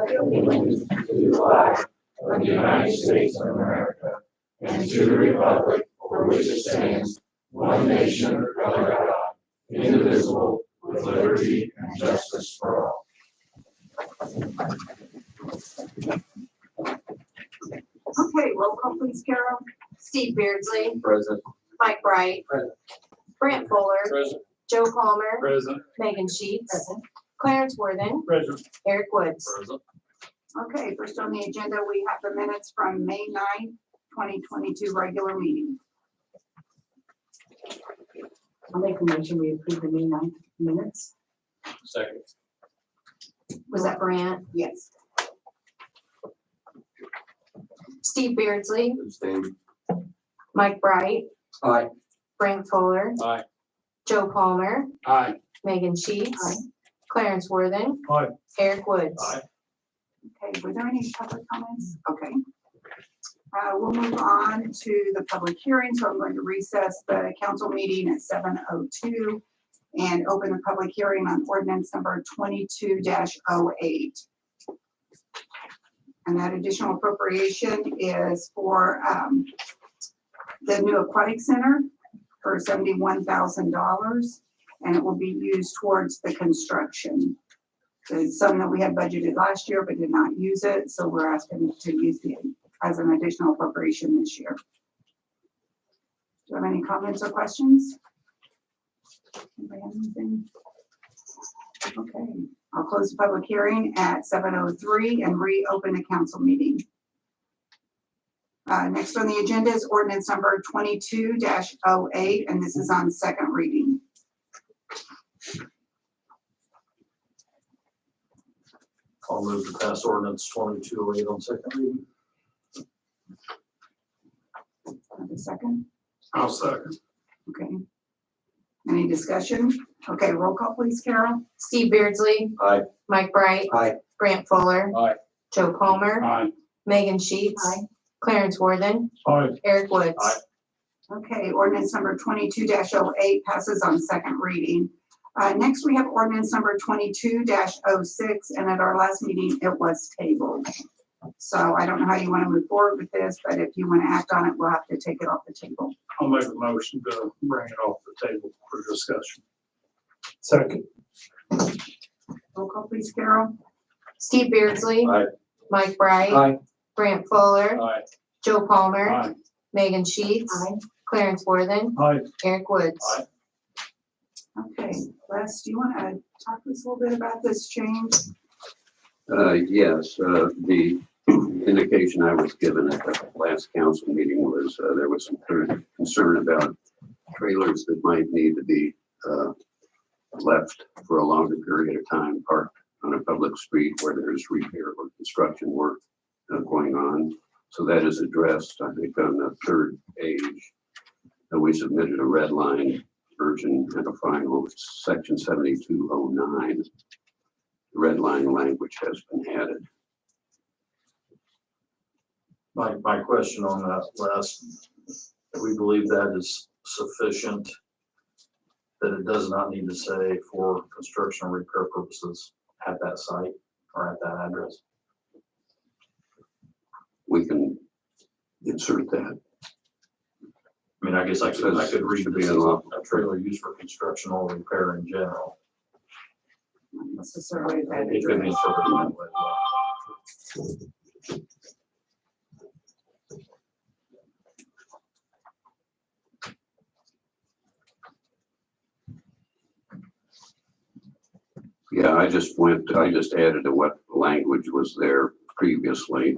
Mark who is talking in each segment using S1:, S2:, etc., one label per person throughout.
S1: pledge allegiance to the flag of the United States of America and to the republic for which it stands, one nation under God, indivisible, with liberty and justice for all.
S2: Okay, roll call please, Carol.
S3: Steve Beardsley,
S1: Present.
S3: Mike Bright,
S1: Present.
S3: Brant Fuller,
S1: Present.
S3: Joe Palmer,
S1: Present.
S3: Megan Sheets, Clarence Worthing,
S1: Present.
S3: Eric Woods.
S1: Present.
S2: Okay, first on the agenda, we have the minutes from May 9th, 2022 regular meeting.
S4: I'll make a motion, we approve the May 9th minutes.
S1: Second.
S3: Was that Brant?
S2: Yes.
S3: Steve Beardsley,
S1: Abstain.
S3: Mike Bright,
S1: Aye.
S3: Brant Fuller,
S1: Aye.
S3: Joe Palmer,
S1: Aye.
S3: Megan Sheets,
S4: Aye.
S3: Clarence Worthing,
S1: Aye.
S3: Eric Woods.
S1: Aye.
S2: Okay, were there any public comments? Okay. We'll move on to the public hearing, so I'm going to recess the council meeting at 7:02 and open the public hearing on ordinance number 22-08. And that additional appropriation is for the new aquatic center for $71,000, and it will be used towards the construction. It's some that we had budgeted last year but did not use it, so we're asking to use it as an additional appropriation this year. Do you have any comments or questions? Anybody have anything? Okay, I'll close the public hearing at 7:03 and reopen the council meeting. Next on the agenda is ordinance number 22-08, and this is on second reading.
S5: I'll move to pass ordinance 2208 on second reading.
S2: Have a second?
S5: I'll second.
S2: Okay. Any discussion? Okay, roll call please, Carol.
S3: Steve Beardsley,
S1: Aye.
S3: Mike Bright,
S1: Aye.
S3: Brant Fuller,
S1: Aye.
S3: Joe Palmer,
S1: Aye.
S3: Megan Sheets,
S4: Aye.
S3: Clarence Worthing,
S1: Aye.
S3: Eric Woods.
S1: Aye.
S2: Okay, ordinance number 22-08 passes on second reading. Next, we have ordinance number 22-06, and at our last meeting, it was tabled. So I don't know how you want to move forward with this, but if you want to act on it, we'll have to take it off the table.
S5: I'll make a motion to bring it off the table for discussion. Second.
S2: Roll call please, Carol.
S3: Steve Beardsley,
S1: Aye.
S3: Mike Bright,
S1: Aye.
S3: Brant Fuller,
S1: Aye.
S3: Joe Palmer,
S1: Aye.
S3: Megan Sheets,
S4: Aye.
S3: Clarence Worthing,
S1: Aye.
S3: Eric Woods.
S1: Aye.
S2: Okay, Les, do you want to talk to us a little bit about this change?
S6: Yes, the indication I was given at the last council meeting was there was some concern about trailers that might need to be left for a longer period of time parked on a public street where there's repair or construction work going on. So that is addressed, I think, on the third page. And we submitted a red line version and a final section 7209. The red line language has been added.
S5: My question on that, Les, we believe that is sufficient, that it does not need to say for construction or repair purposes at that site or at that address.
S6: We can insert that.
S5: I mean, I guess I could read
S6: Should
S5: this
S6: be
S5: as
S6: unlocked.
S5: a trailer used for construction or repair in general.
S2: Not necessarily that
S5: It could be
S2: address.
S5: interpreted that way as well.
S6: Yeah, I just added to what language was there previously.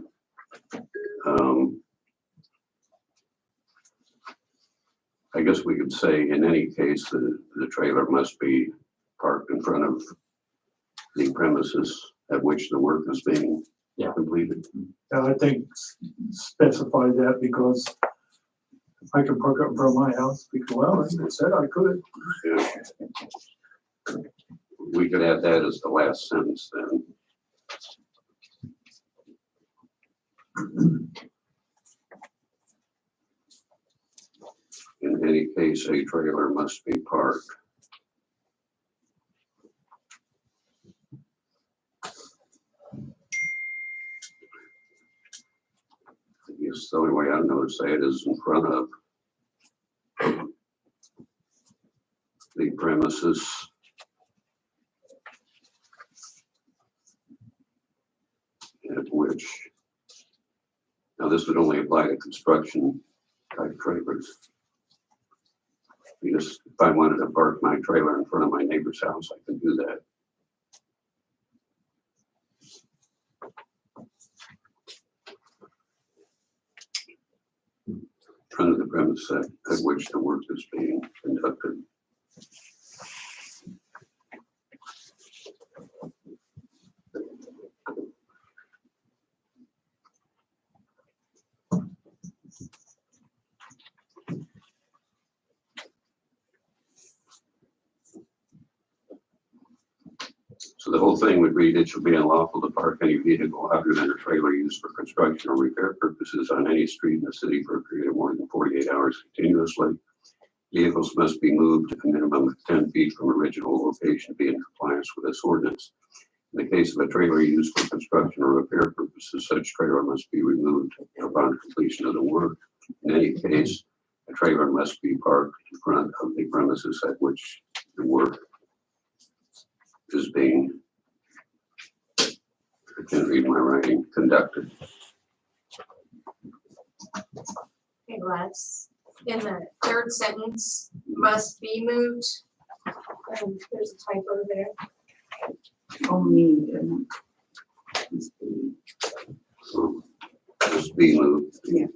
S6: I guess we could say in any case, the trailer must be parked in front of the premises at which the work is being completed.
S7: Yeah, I think specify that because I can park up in front of my house, because, well, it said I could.
S6: Yeah. We could add that as the last sentence then. In any case, a trailer must be parked. guess the only way I know to say it is in front of the premises. At which, now this would only apply to construction type trailers. Because if I wanted to park my trailer in front of my neighbor's house, I could do that. In front of the premise at which the work is being conducted. So the whole thing would read, it shall be unlawful to park any vehicle other than a trailer used for construction or repair purposes on any street in the city for a period of more than 48 hours continuously. Vehicles must be moved a minimum of 10 feet from original location to be in compliance with this ordinance. In the case of a trailer used for construction or repair purposes, such trailer must be removed upon completion of the work. In any case, a trailer must be parked in front of the premises at which the work is being, I can't read my writing, conducted.
S8: Okay, Les, in the third sentence, must be moved. There's a typo there.
S2: Only, and must be-
S6: So, must be moved.
S2: Yeah.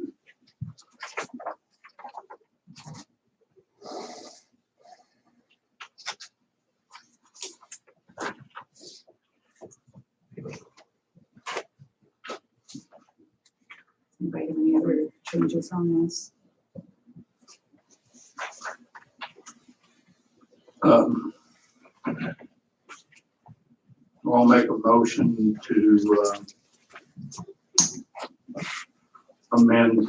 S2: Anybody have any other changes on this?
S7: I'll make a motion to amend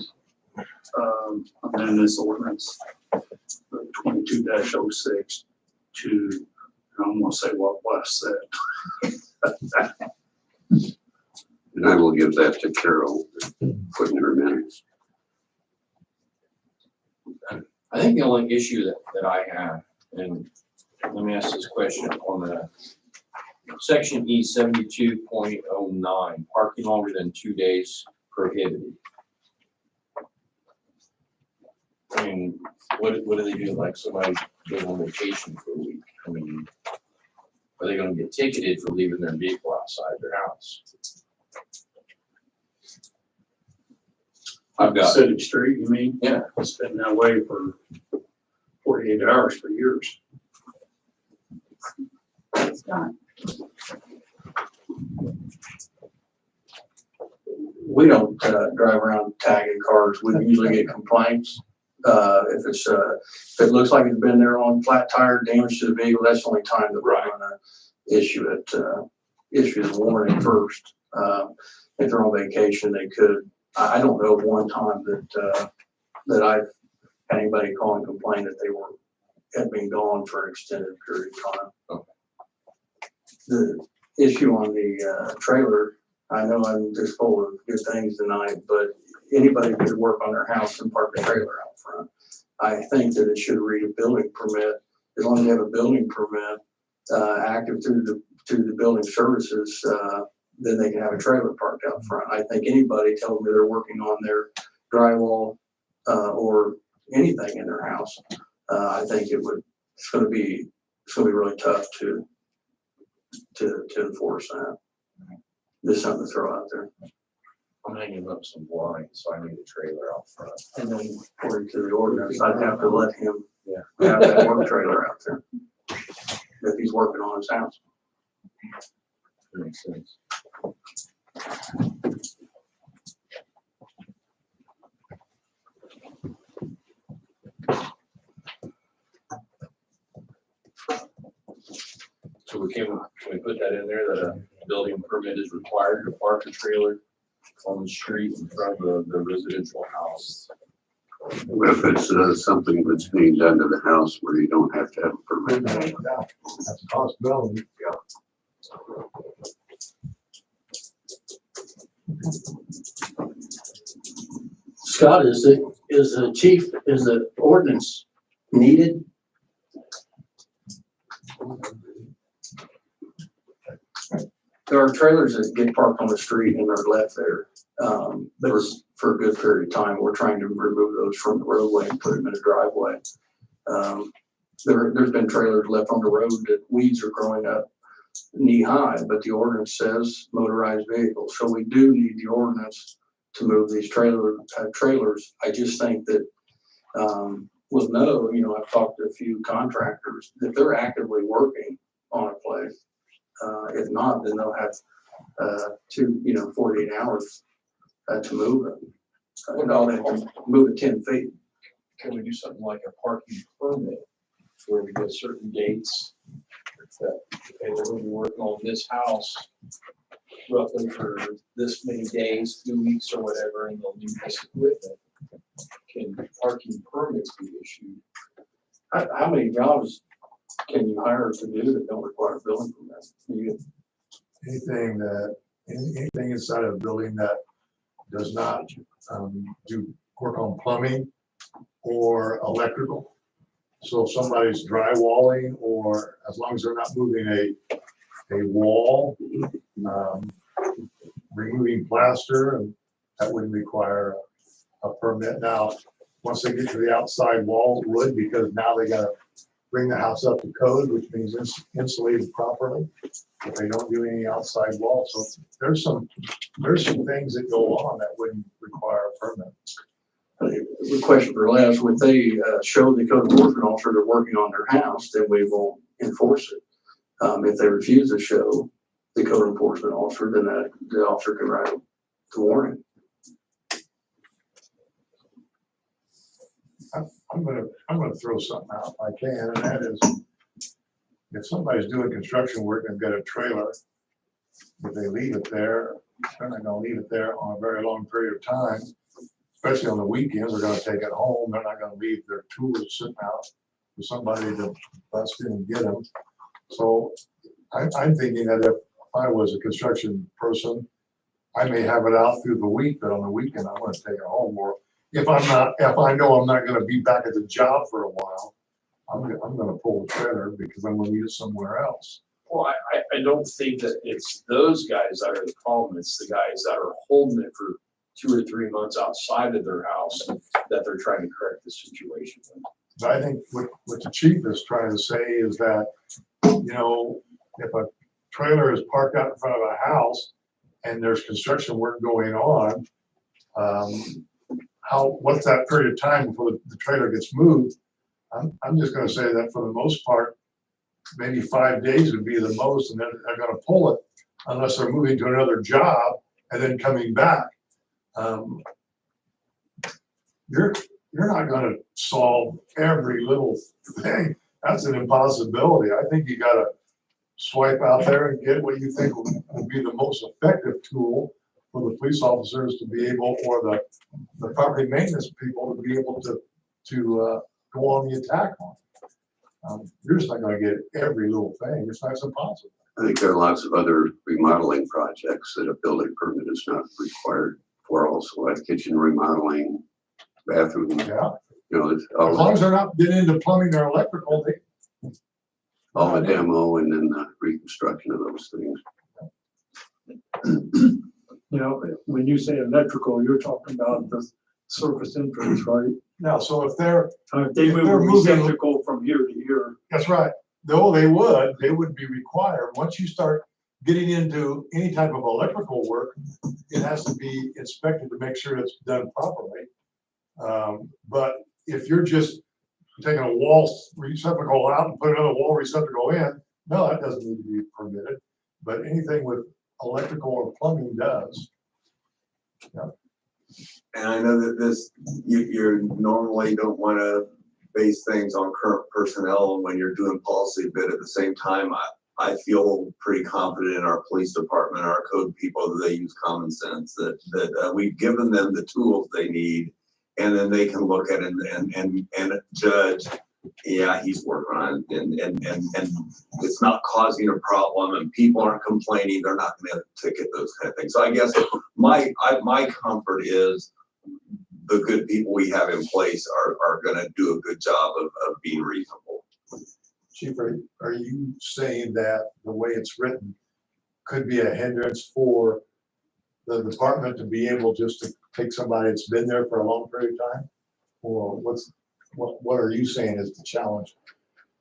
S7: this ordinance, 22-06 to, I'm gonna say what Wes said.
S6: And I will give that to Carol, put in her minutes.
S1: I think the only issue that I have, and let me ask this question on the section E 72.09, parking longer than 2 days prohibited. I mean, what do they do, like somebody goes on vacation for a week? I mean, are they gonna get ticketed for leaving their vehicle outside their house? I've got,
S7: City Street, you mean?
S1: yeah,
S7: It's been that way for 48 hours for years.
S2: Scott?
S9: We don't drive around tagging cars. We usually get complaints. If it looks like it's been there on flat tire, damage to the vehicle, that's the only time that we're gonna issue the warning first. If they're on vacation, they could. I don't know of one time that I've had anybody call and complain that they had been gone for an extended period of time.
S1: Okay.
S9: The issue on the trailer, I know I'm just full of good things tonight, but anybody could work on their house and park a trailer out front. I think that it should read a building permit. As long as you have a building permit active through the building services, then they can have a trailer parked out front. I think anybody telling me they're working on their drywall or anything in their house, I think it's gonna be really tough to enforce that. Just something to throw out there.
S1: I'm hanging up some blinds, so I need a trailer out front.
S9: And then according to the ordinance, I'd have to let him
S1: Yeah.
S9: have that work trailer out there if he's working on his house.
S1: That makes sense. So can we put that in there, that a building permit is required to park a trailer on the street in front of the residential house?
S6: What if it's something that's being done to the house where you don't have to have a permit?
S7: That's a possibility.
S1: Scott, is the ordinance needed?
S9: There are trailers that get parked on the street and are left there, for a good period of time. We're trying to remove those from the roadway and put them in a driveway. There's been trailers left on the road that weeds are growing up knee high, but the ordinance says motorized vehicles. So we do need the ordinance to move these trailers. I just think that, we'll know, I've talked to a few contractors that they're actively working on a place. If not, then they'll have, 48 hours, to move it. They have to move it 10 feet.
S10: Can we do something like a parking permit where we get certain dates that, okay, they're gonna be working on this house roughly for this many days, 2 weeks or whatever, and they'll need this equipment? Can parking permits be issued?
S9: How many jobs can you hire to do that don't require a building permit?
S11: Anything inside of a building that does not do work on plumbing or electrical. So if somebody's drywalling, or as long as they're not moving a wall, removing plaster, and that wouldn't require a permit. Now, once they get to the outside walls, it would, because now they gotta bring the house up to code, which means insulated properly, if they don't do any outside walls. So there's some things that go on that wouldn't require a permit.
S9: The question for Les, would they show the code enforcement officer they're working on their house, then we won't enforce it. If they refuse to show the code enforcement officer, then the officer can write the warning.
S11: I'm gonna throw something out if I can, and that is, if somebody's doing construction work and got a trailer, if they leave it there, they're not gonna leave it there on a very long period of time. Especially on the weekends, they're gonna take it home. They're not gonna leave their tools sitting out for somebody to bust in and get them. So I'm thinking that if I was a construction person, I may have it out through the week, but on the weekend, I'm gonna take it home. Or if I know I'm not gonna be back at the job for a while, I'm gonna pull the trailer because I'm gonna need it somewhere else.
S10: Well, I don't think that it's those guys that are the problem. It's the guys that are holding it for 2 or 3 months outside of their house that they're trying to correct the situation.
S11: But I think what the chief is trying to say is that, if a trailer is parked out in front of a house and there's construction work going on, what's that period of time before the trailer gets moved? I'm just gonna say that for the most part, maybe 5 days would be the most, and then they're gonna pull it unless they're moving to another job and then coming back. You're not gonna solve every little thing. That's an impossibility. I think you gotta swipe out there and get what you think will be the most effective tool for the police officers to be able, or the property maintenance people to be able to go on the attack on. You're just not gonna get every little thing. It's impossible.
S6: I think there are lots of other remodeling projects that a building permit is not required for, also like kitchen remodeling, bathroom,
S11: Yeah.
S6: It's
S11: As long as they're not getting into plumbing or electrical,
S6: all the demo and then the reconstruction of those things.
S7: When you say electrical, you're talking about the surface entrance, right?
S11: now, so if they're,
S7: They
S11: If
S7: move a
S11: they're moving-
S7: receptacle from here to here.
S11: that's right, though they would be required. Once you start getting into any type of electrical work, it has to be inspected to make sure it's done properly. But if you're just taking a wall receptacle out and put another wall receptacle in, no, that doesn't need to be permitted. But anything with electrical or plumbing does.
S12: And I know that you normally don't want to base things on current personnel when you're doing policy, but at the same time, I feel pretty confident in our police department, our code people, that they use common sense, that we've given them the tools they need, and then they can look at it and judge, yeah, he's working on it, and it's not causing a problem, and people aren't complaining, they're not gonna ticket those kind of things. So I guess my comfort is the good people we have in place are gonna do a good job of being reasonable.
S11: Chief, are you saying that the way it's written could be a hindrance for the department to be able just to take somebody that's been there for a long period of time? Or what are you saying is the challenge?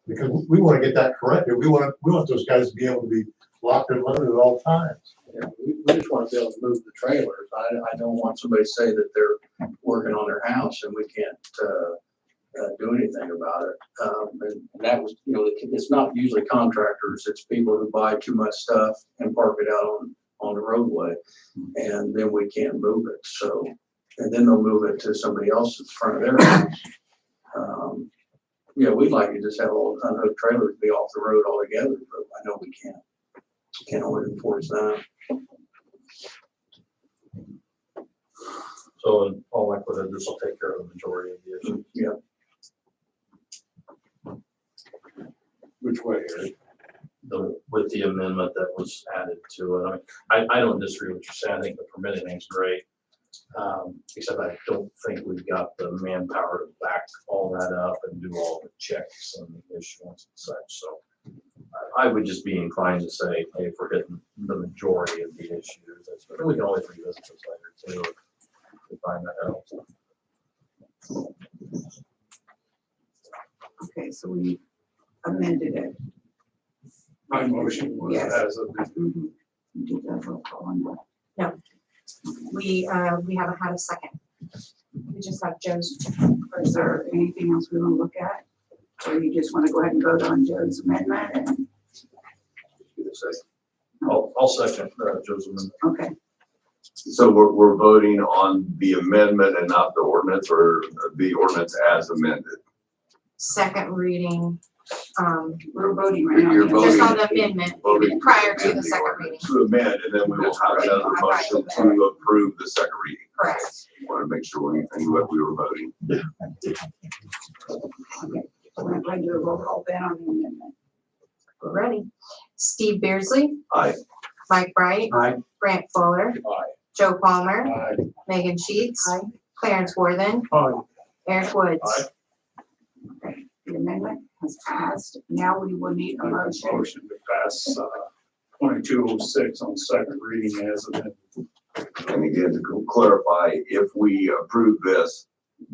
S11: Because we want to get that corrected. We want those guys to be able to be locked and loaded at all times.
S9: Yeah, we just want to be able to move the trailers. I don't want somebody to say that they're working on their house and we can't, do anything about it. And that was, it's not usually contractors, it's people who buy too much stuff and park it out on the roadway. And then we can't move it, so, and then they'll move it to somebody else's front of their house. Yeah, we'd like to just have all unhooked trailers be off the road altogether, but I know we can't. Can't always enforce that.
S5: So in all likelihood, this will take care of the majority of the issue.
S9: Yeah.
S10: Which way, Eric?
S5: With the amendment that was added to it. I don't disagree with what you're saying. I think the permitting thing's great. Except I don't think we've got the manpower to back all that up and do all the checks and the issuance and such. So I would just be inclined to say, hey, if we're hitting the majority of the issues, but we can always revisit this later too, if we find that helps.
S2: Okay, so we amended it.
S7: My motion was
S2: Yes.
S7: as of
S2: Mhm. You did that roll call on that.
S8: We haven't had a second. We just have Joe's.
S2: Is there anything else we want to look at? Or you just want to go ahead and vote on Joe's amendment and,
S5: I'll second Joe's amendment.
S2: okay,
S12: So we're voting on the amendment and not the ordinance, or the ordinance as amended?
S8: Second reading,
S2: we're voting right now.
S6: You're
S8: just
S6: voting.
S8: on the amendment
S12: Voting
S8: prior to the
S12: amend
S8: second
S12: ordinance.
S8: reading.
S12: To amend, and then we will have another motion to approve the second reading.
S8: Correct.
S12: Want to make sure we knew what we were voting.
S2: Okay, so we're going to do a roll call then on the amendment.
S8: We're ready. Steve Beardsley.
S12: Aye.
S8: Mike Bright.
S7: Aye.
S8: Grant Fuller.
S10: Aye.
S8: Joe Palmer.
S10: Aye.
S8: Megan Sheets. Clarence Worthen.
S7: Aye.
S8: Eric Woods.
S10: Aye.
S2: The amendment has passed. Now we will need a motion.
S7: Motion to pass, 2206 on second reading as amended.
S12: And again, to clarify, if we approve this,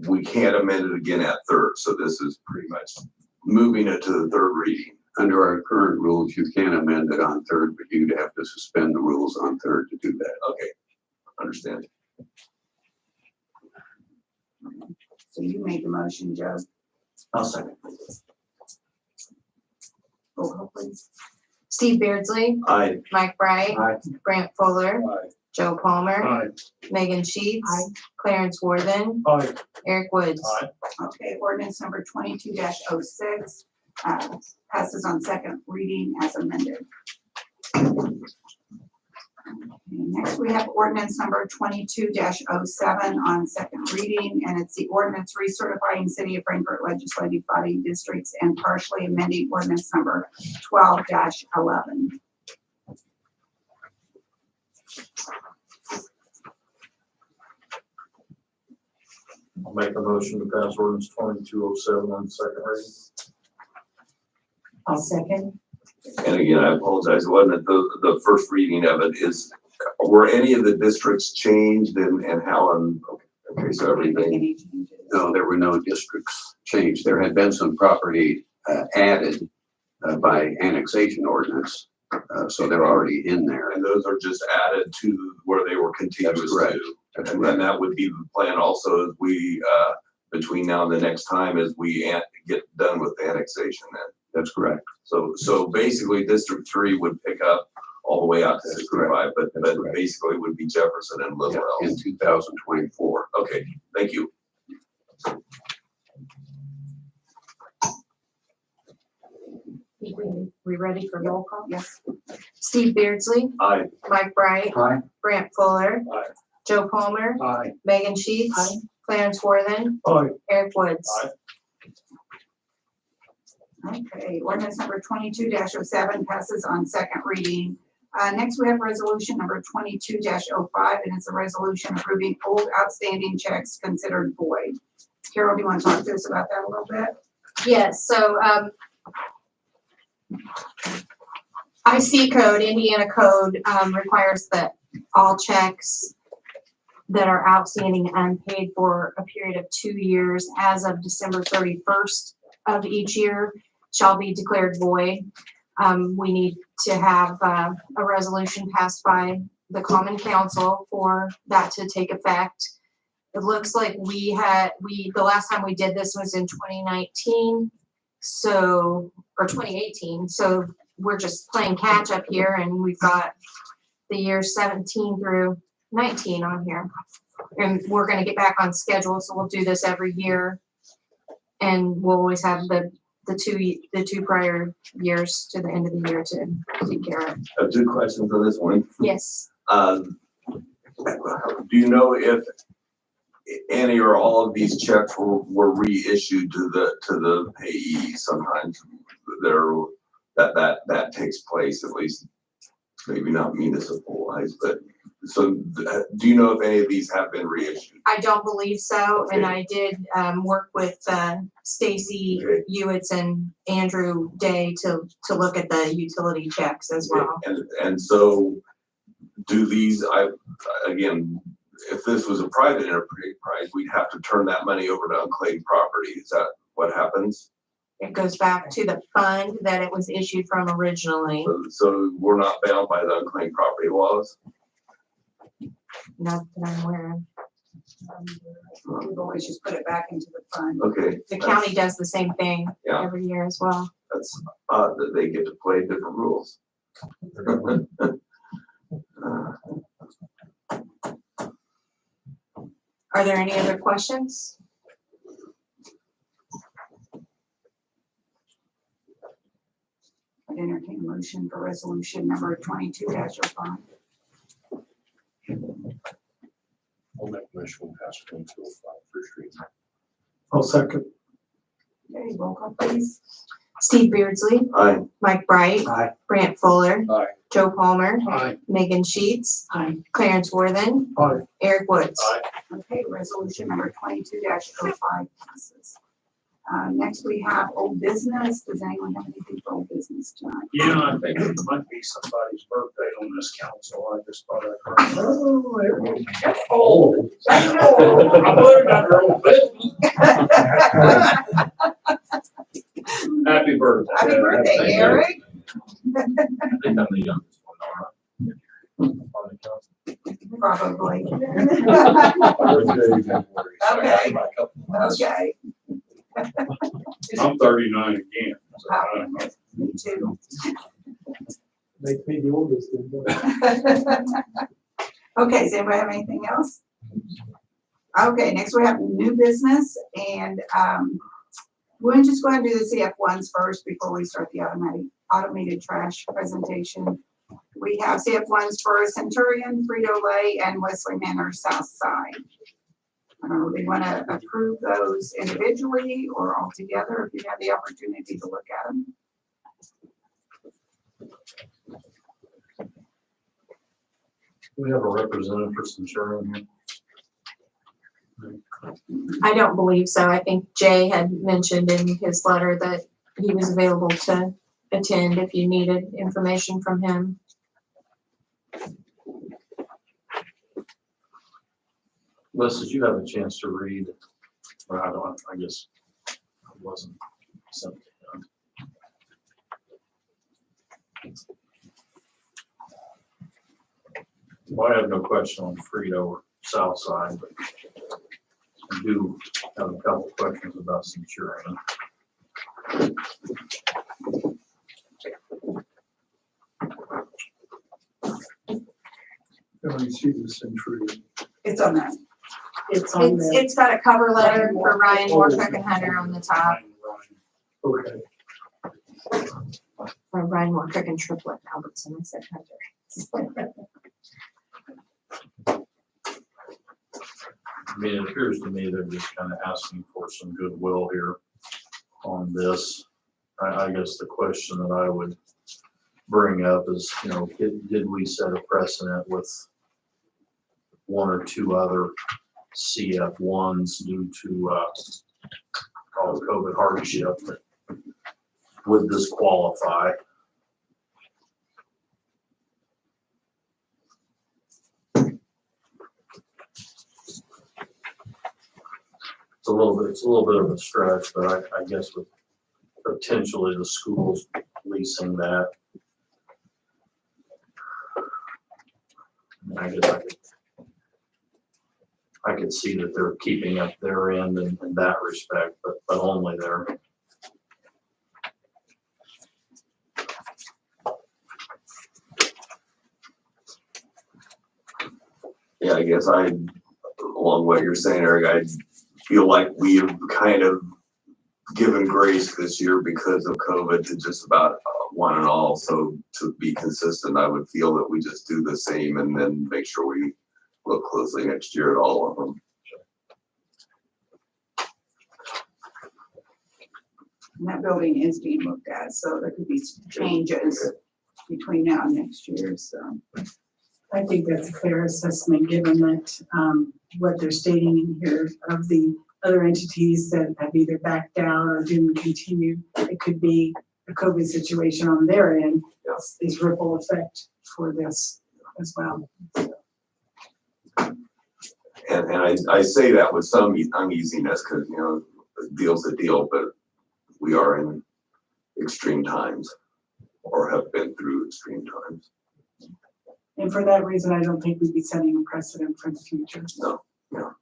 S12: we can't amend it again at third. So this is pretty much moving it to the third reading.
S6: Under our current rules, you can amend it on third, but you'd have to suspend the rules on third to do that.
S12: Okay, understand.
S2: So you made the motion, Joe.
S9: I'll second.
S2: Roll call, please.
S8: Steve Beardsley.
S12: Aye.
S8: Mike Bright.
S7: Aye.
S8: Grant Fuller.
S10: Aye.
S8: Joe Palmer.
S7: Aye.
S8: Megan Sheets. Clarence Worthen.
S7: Aye.
S8: Eric Woods.
S10: Aye.
S2: Okay, ordinance number 22-06 passes on second reading as amended. Okay, next, we have ordinance number 22-07 on second reading, and it's the ordinance recertifying City of Frankfort legislative body districts and partially amending ordinance number 12-11.
S5: I'll make a motion to pass ordinance 2207 on second reading.
S4: I'll second.
S12: And again, I apologize, it wasn't at the first reading of it. Were any of the districts changed and how, okay, so everything,
S2: Any changes?
S6: No, there were no districts changed. There had been some property added by annexation ordinance, so they're already in there.
S12: and those are just added to where they were contiguous
S6: That's correct.
S12: to.
S6: That's
S12: And
S6: correct.
S12: then that would be the plan also as we, between now and the next time as we get done with the annexation then.
S6: That's correct.
S12: So basically District 3 would pick up all the way out to
S6: That's
S12: 65, but
S6: correct.
S12: basically would be Jefferson and Little
S6: In
S12: Elm.
S6: 2024.
S12: Okay, thank you.
S8: We ready for roll call?
S2: Yes.
S8: Steve Beardsley.
S12: Aye.
S8: Mike Bright.
S7: Aye.
S8: Grant Fuller.
S10: Aye.
S8: Joe Palmer.
S7: Aye.
S8: Megan Sheets. Clarence Worthen.
S7: Aye.
S8: Eric Woods.
S10: Aye.
S2: Okay, ordinance number 22-07 passes on second reading Next, we have resolution number 22-05, and it's a resolution approving old outstanding checks considered void. Carol, do you want to talk to us about that a little bit?
S8: Yes, so, IC code, Indiana code, requires that all checks that are outstanding and unpaid for a period of 2 years as of December 31st of each year shall be declared void. We need to have a resolution passed by the Common Council for that to take effect. It looks like the last time we did this was in 2019, or 2018. So we're just playing catch up here, and we've got the years 17 through 19 on here. And we're gonna get back on schedule, so we'll do this every year. And we'll always have the two prior years to the end of the year to take care of.
S12: I have two questions on this one.
S8: Yes,
S12: Do you know if any or all of these checks were reissued to the payee? Sometimes that takes place, at least maybe not municipalized, but so do you know if any of these have been reissued?
S8: I don't believe so, and
S12: Okay.
S8: I did work with Stacy
S12: Okay.
S8: Ewitz and Andrew Day to look at the utility checks as well.
S12: And so do these, again, if this was a private enterprise, we'd have to turn that money over to unclaimed property. Is that what happens?
S8: It goes back to the fund that it was issued from originally.
S12: So we're not bound by the unclaimed property laws?
S8: Not that I'm aware of.
S2: We've always just put it back into the fund.
S12: Okay.
S8: The county does the same thing
S12: Yeah.
S8: every year as well.
S12: That's odd that they get to play different rules.
S8: Are there any other questions?
S2: I'd entertain a motion for resolution number 22-05.
S10: I'll make a motion to pass 2205 first reading.
S7: I'll second.
S2: Okay, roll call please.
S8: Steve Beardsley,
S12: Aye.
S8: Mike Bright,
S7: Aye.
S8: Brant Fuller,
S10: Aye.
S8: Joe Palmer,
S10: Aye.
S8: Megan Sheets,
S4: Aye.
S8: Clarence Worthen,
S7: Aye.
S8: Eric Woods.
S10: Aye.
S2: Okay, resolution number 22-05 passes. Next, we have old business. Does anyone have anything for old business tonight?
S7: Yeah, I think it might be somebody's birthday on this council. I just thought I'd heard. Oh, there we go. That's old. That's old. I put it under old business. Happy birthday.
S2: Happy birthday, Eric.
S5: I think I'm the youngest one, on the council.
S2: Probably.
S10: Okay.
S2: Okay.
S7: I'm 39 again. So I don't know.
S2: Me too.
S7: Make me the oldest.
S2: Okay, does anybody have anything else? Okay, next we have new business, and we'll just go ahead and do the CF1s first before we start the automated trash presentation. We have CF1s for Centurion, Frito-Lay, and Wesley Manor South Side. Do you want to approve those individually or all together if you have the opportunity to look at them?
S5: We have a representative for Centurion here.
S8: I don't believe so. I think Jay had mentioned in his letter that he was available to attend if you needed information from him.
S5: Wes, did you have a chance to read? Or I guess I wasn't sent to him. Well, I have no question on Frito or South Side, but I do have a couple questions about Centurion.
S7: Let me see the Centurion.
S2: It's on that.
S4: It's on the,
S8: It's got a cover letter for Ryan Moorcock and Hunter on the top,
S7: Okay.
S8: or Ryan Moorcock and Triplet Albertson, I said Hunter.
S5: I mean, it appears to me they're just kind of asking for some goodwill here on this. I guess the question that I would bring up is, did we set a precedent with one or two other CF1s due to, all the COVID hardship? Would this qualify? It's a little bit of a stretch, but I guess with potentially the schools leasing that, I guess I could see that they're keeping up their end in that respect, but only there.
S12: Yeah, I guess along what you're saying, Eric, I feel like we have kind of given grace this year because of COVID to just about one and all. So to be consistent, I would feel that we just do the same and then make sure we look closely next year at all of them.
S2: And that building is being looked at, so there could be changes between now and next year, so.
S4: I think that's a fair assessment, given that, what they're stating in here of the other entities that have either backed out or didn't continue. It could be a COVID situation on their end, is ripple effect for this as well.
S12: And I say that with some uneasiness because, a deal's a deal, but we are in extreme times or have been through extreme times.
S4: And for that reason, I don't think we'd be setting a precedent for the future.
S12: No.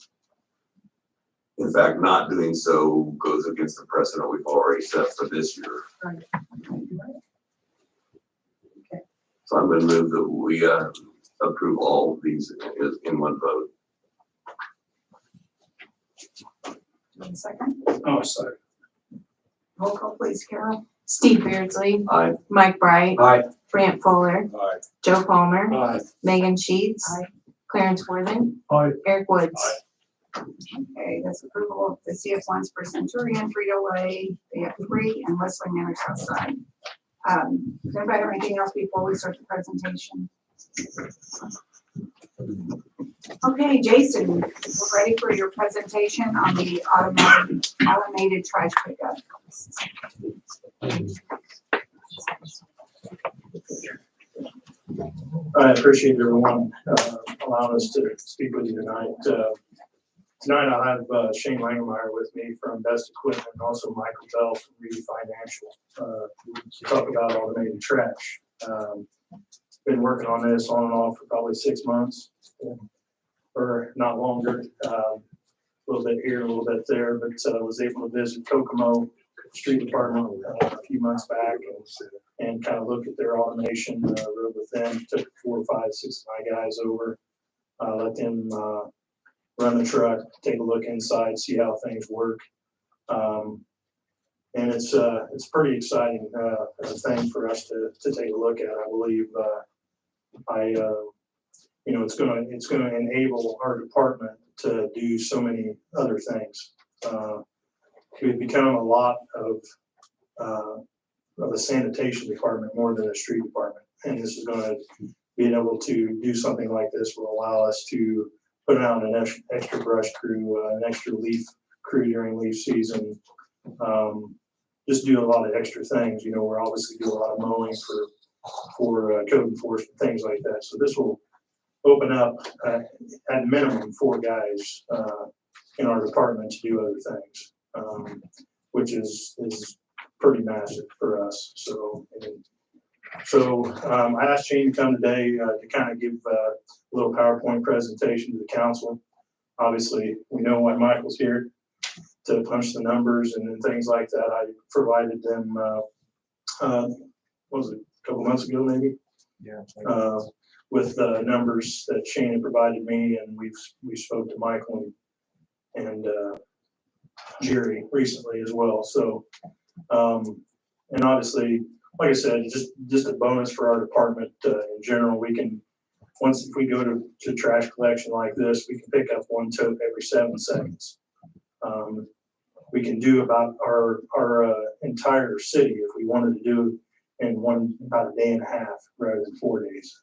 S12: In fact, not doing so goes against the precedent we've already set for this year.
S4: Right.
S12: So I'm going to move that we approve all of these in one vote.
S2: One second.
S7: Oh, sorry.
S2: Roll call, please, Carol.
S8: Steve Beardsley,
S12: Aye.
S8: Mike Bright,
S10: Aye.
S8: Brant Fuller,
S10: Aye.
S8: Joe Palmer,
S10: Aye.
S8: Megan Sheets,
S2: Aye.
S8: Clarence Worthing,
S10: Aye.
S8: Eric Woods.
S2: Okay, that's approval of the CF1s for Centurion, Frito-Lay, they have 3, and Wesleyan Manor Southside. Does anybody have anything else before we start the presentation? Okay, Jason, we're ready for your presentation on the automated trash pickup.
S7: I appreciate everyone allowing us to speak with you tonight. Tonight I have Shane Langemeyer with me from Best Equipment and also Michael Bell from Reedy Financial to talk about automated trash. Been working on this on and off for probably 6 months or not longer. A little bit here, a little bit there, but I was able to visit Kokomo Street Department a few months back and kind of look at their automation, rode with them, took 4, 5, 6 of my guys over, let them run the truck, take a look inside, see how things work. And it's pretty exciting thing for us to take a look at. I believe it's gonna enable our department to do so many other things. We've become a lot of a sanitation department more than a street department, and this is gonna being able to do something like this will allow us to put out an extra brush crew, an extra leaf crew during leaf season. Just do a lot of extra things. We're obviously do a lot of mowing for code enforcement, things like that. So this will open up at minimum 4 guys in our department to do other things, which is pretty massive for us. So I asked Shane to come today to kind of give a little PowerPoint presentation to the council. Obviously, we know why Michael's here, to punch the numbers and things like that. I provided them, what was it, a couple months ago maybe?
S10: Yeah.
S7: With the numbers that Shane had provided me, and we spoke to Michael and Jerry recently as well. So, and obviously, like I said, just a bonus for our department in general. We can, once if we go to trash collection like this, we can pick up 1 tote every 7 seconds. We can do about our entire city if we wanted to do in about a day and a half rather than 4 days.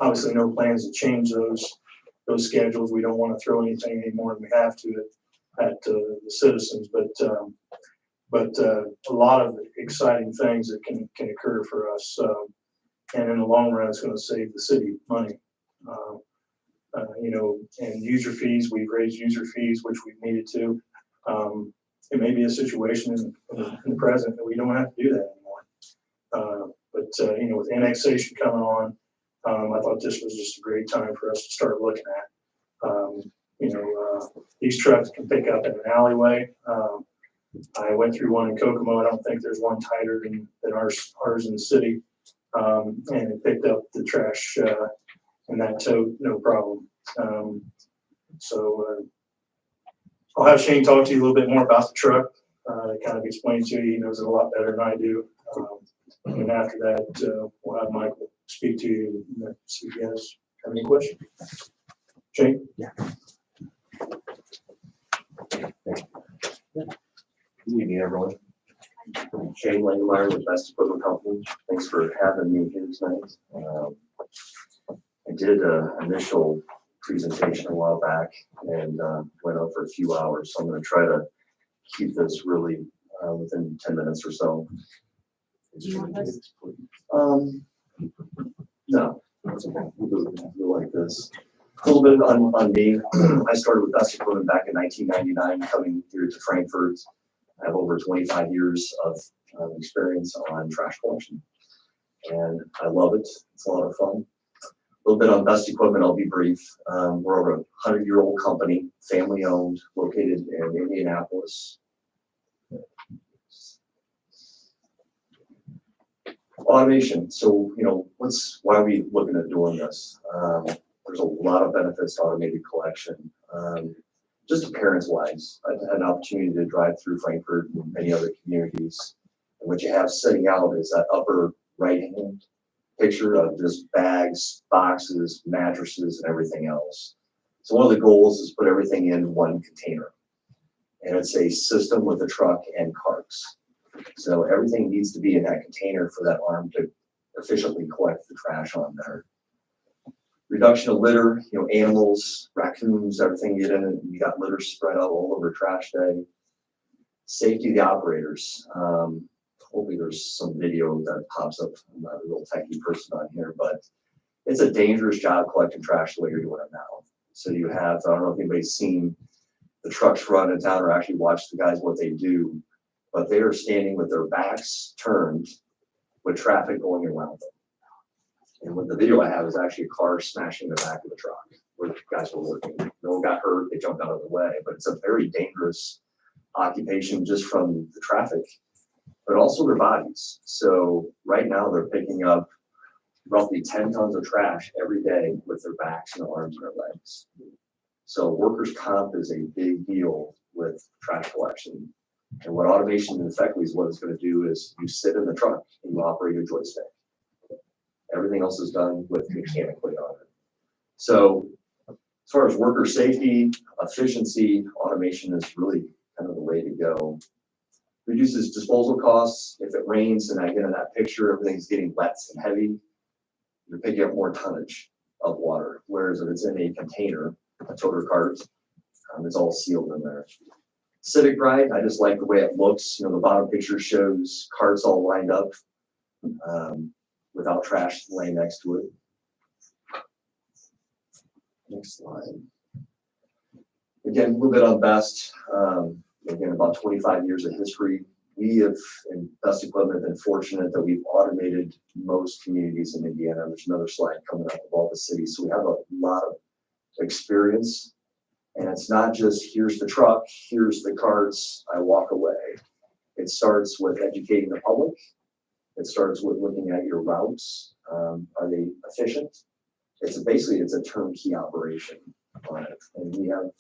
S7: Obviously, no plans to change those schedules. We don't want to throw anything any more than we have to at the citizens, but a lot of exciting things that can occur for us. And in the long run, it's going to save the city money. And user fees, we've raised user fees, which we've needed to. It may be a situation in the present that we don't have to do that anymore. With annexation coming on, I thought this was just a great time for us to start looking at. These trucks can pick up in an alleyway. I went through one in Kokomo. I don't think there's one tighter than ours in the city. And it picked up the trash in that tote, no problem. I'll have Shane talk to you a little bit more about the truck, kind of explain to you. He knows it a lot better than I do. And after that, we'll have Michael speak to you and see if you guys have any questions. Shane?
S13: Good evening, everyone. Shane Langemeyer with Best Equipment Company. Thanks for having me here tonight. I did an initial presentation a while back and went on for a few hours, so I'm going to try to keep this really within 10 minutes or so. No, we'll do like this. A little bit on me. I started with Best Equipment back in 1999, coming here to Frankfurt. I have over 25 years of experience on trash collection, and I love it. It's a lot of fun. A little bit on Best Equipment, I'll be brief. We're over a 100-year-old company, family owned, located in Indianapolis. Automation. So, why are we looking at doing this? There's a lot of benefits to automated collection. Just appearance-wise, I've had an opportunity to drive through Frankfurt and many other communities. And what you have sitting out is that upper right-hand picture of just bags, boxes, mattresses, and everything else. So one of the goals is put everything in one container. And it's a system with a truck and carts. So everything needs to be in that container for that arm to efficiently collect the trash on there. Reduction of litter, animals, raccoons, everything get in it. You got litter spread out all over trash day. Safety of the operators. Hopefully there's some video that pops up. I'm not a real techie person on here, but it's a dangerous job collecting trash the way you're doing it now. So you have, I don't know if anybody's seen the trucks run in town or actually watch the guys what they do, but they are standing with their backs turned with traffic going around them. And what the video I have is actually a car smashing the back of the truck where the guys were working. No one got hurt, they jumped out of the way, but it's a very dangerous occupation just from the traffic, but also their bodies. So right now they're picking up roughly 10 tons of trash every day with their backs and their arms and their legs. So workers' comp is a big deal with trash collection. And what automation effectively is what it's going to do is you sit in the truck and you operate a joystick. Everything else is done with mechanically on it. So as far as worker safety, efficiency, automation is really kind of the way to go. Reduces disposal costs. If it rains and again in that picture, everything's getting wet and heavy, you're picking up more tonnage of water. Whereas if it's in a container, a toter cart, it's all sealed in there. Civic Ride, I just like the way it looks. The bottom picture shows carts all lined up without trash laying next to it. Next slide. Again, a little bit on Best. Again, about 25 years of history. We have, in Best Equipment, been fortunate that we've automated most communities in Indiana. There's another slide coming up of all the cities. So we have a lot of experience. And it's not just, here's the truck, here's the carts, I walk away. It starts with educating the public. It starts with looking at your routes. Are they efficient? It's a turnkey operation on it. And we have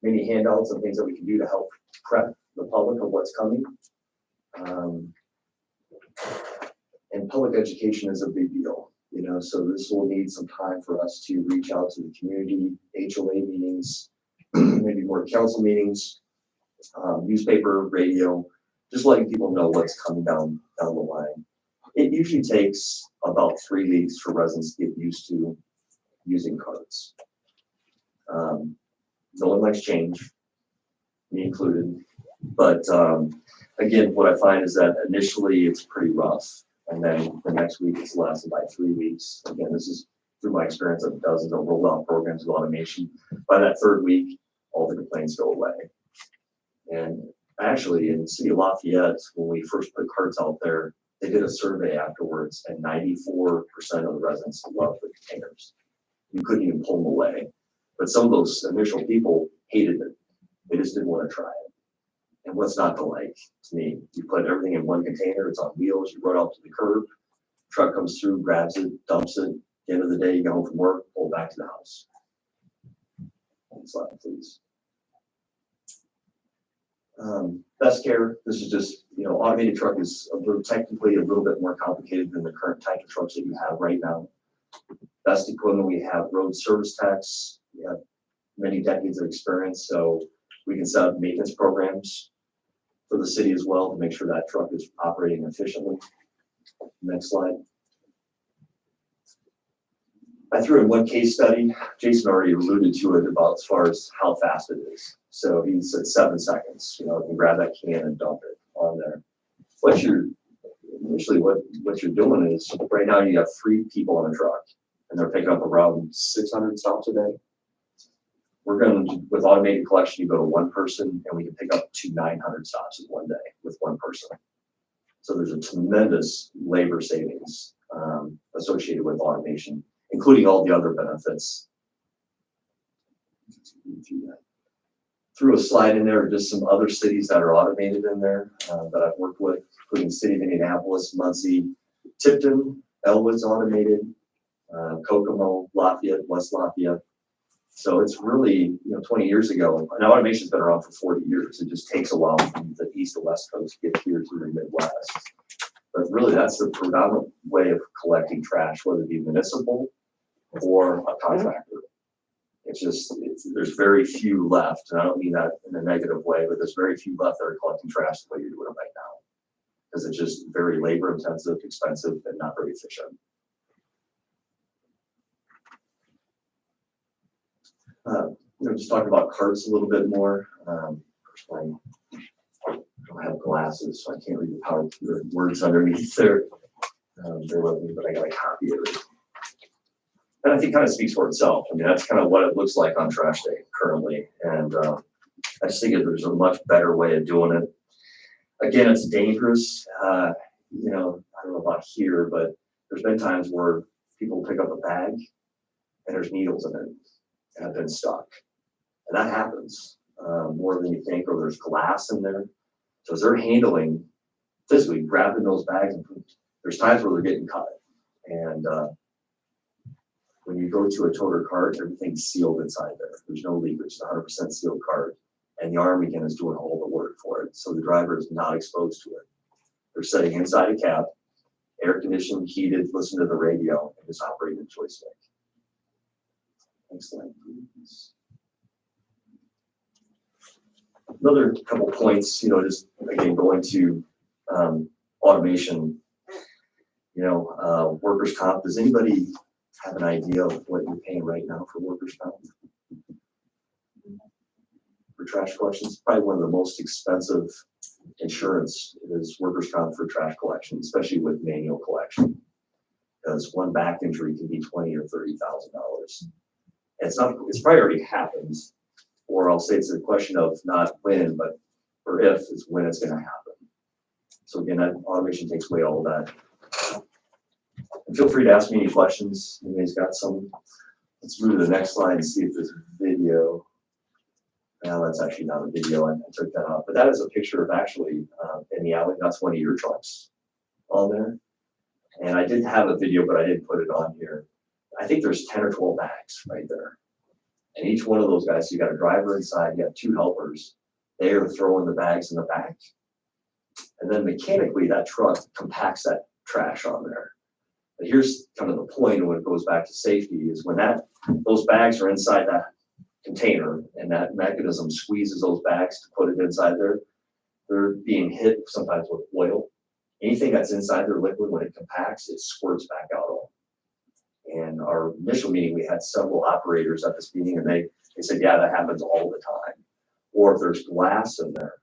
S13: many handouts and things that we can do to help prep the public of what's coming. And public education is a big deal, so this will need some time for us to reach out to the community, HOA meetings, maybe more council meetings, newspaper, radio, just letting people know what's coming down the line. It usually takes about 3 weeks for residents to get used to using carts. No one likes change, me included. But again, what I find is that initially it's pretty rough. And then the next week it's lasted by 3 weeks. Again, this is through my experience of dozens of rollout programs of automation. By that 3rd week, all the complaints go away. And actually in the city of Lafayette, when we first put carts out there, they did a survey afterwards and 94% of the residents loved the containers. You couldn't even pull them away. But some of those initial people hated it. They just didn't want to try it. And what's not to like, to me? You put everything in one container, it's on wheels, you run out to the curb, truck comes through, grabs it, dumps it. At the end of the day, you go home from work, pull back to the house. Next slide, please. Best care, this is just, automated truck is technically a little bit more complicated than the current type of trucks that you have right now. Best equipment, we have road service techs, we have many decades of experience, so we can set up maintenance programs for the city as well to make sure that truck is operating efficiently. Next slide. I threw in one case study. Jason already alluded to it about as far as how fast it is. So he said 7 seconds, you can grab that can and dump it on there. What you're doing is right now you have 3 people on a truck and they're picking up around 600 stops a day. We're going to, with automated collection, you go to 1 person and we can pick up to 900 stops in 1 day with 1 person. So there's a tremendous labor savings associated with automation, including all the other benefits. Threw a slide in there, just some other cities that are automated in there that I've worked with, including City of Indianapolis, Muncie, Tipton, Elwood's automated, Kokomo, Lafayette, West Lafayette. So it's really, 20 years ago, and automation's been around for 40 years. It just takes a while from the east to west coast to get here to the Midwest. But really, that's the predominant way of collecting trash, whether it be municipal or a contractor. There's very few left, and I don't mean that in a negative way, but there's very few left that are collecting trash the way you're doing it right now. Because it's just very labor intensive, expensive, and not very efficient. Just talking about carts a little bit more. Personally, I don't have glasses, so I can't read the words underneath there. Bear with me, but I got a copy of it. And I think kind of speaks for itself. I mean, that's kind of what it looks like on trash day currently. And I just think there's a much better way of doing it. Again, it's dangerous. I don't know about here, but there's been times where people pick up a bag and there's needles in it and have been stuck. And that happens more than you think, or there's glass in there. So as they're handling, physically grabbing those bags, and there's times where they're getting cut. And when you go to a toter cart, everything's sealed inside there. There's no leakage, it's 100% sealed cart. And the arm again is doing all the work for it. So the driver is not exposed to it. They're sitting inside a cab, air conditioned, heated, listen to the radio, and just operating the joystick. Next slide, please. Another couple points, just again going to automation, workers' comp. Does anybody have an idea of what you're paying right now for workers' comp? For trash collections, probably one of the most expensive insurance is workers' comp for trash collection, especially with manual collection, because one back injury can be $20,000 or $30,000. It's probably already happened, or I'll say it's a question of not when, but or if is when it's going to happen. So again, that automation takes away all of that. And feel free to ask me any questions. Anybody's got some? Let's move to the next slide and see if there's a video. Now that's actually not a video. I took that off, but that is a picture of actually in the alley. That's one of your trucks on there. And I did have a video, but I didn't put it on here. I think there's 10 or 12 bags right there. And each one of those guys, you got a driver inside, you have 2 helpers. They are throwing the bags in the back. And then mechanically, that truck compacts that trash on there. But here's kind of the point when it goes back to safety is when those bags are inside that container and that mechanism squeezes those bags to put it inside there, they're being hit sometimes with oil anything that's inside their liquid, when it compacts, it squirts back out on. And our initial meeting, we had several operators at this meeting, and they said, yeah, that happens all the time. Or if there's glass in there,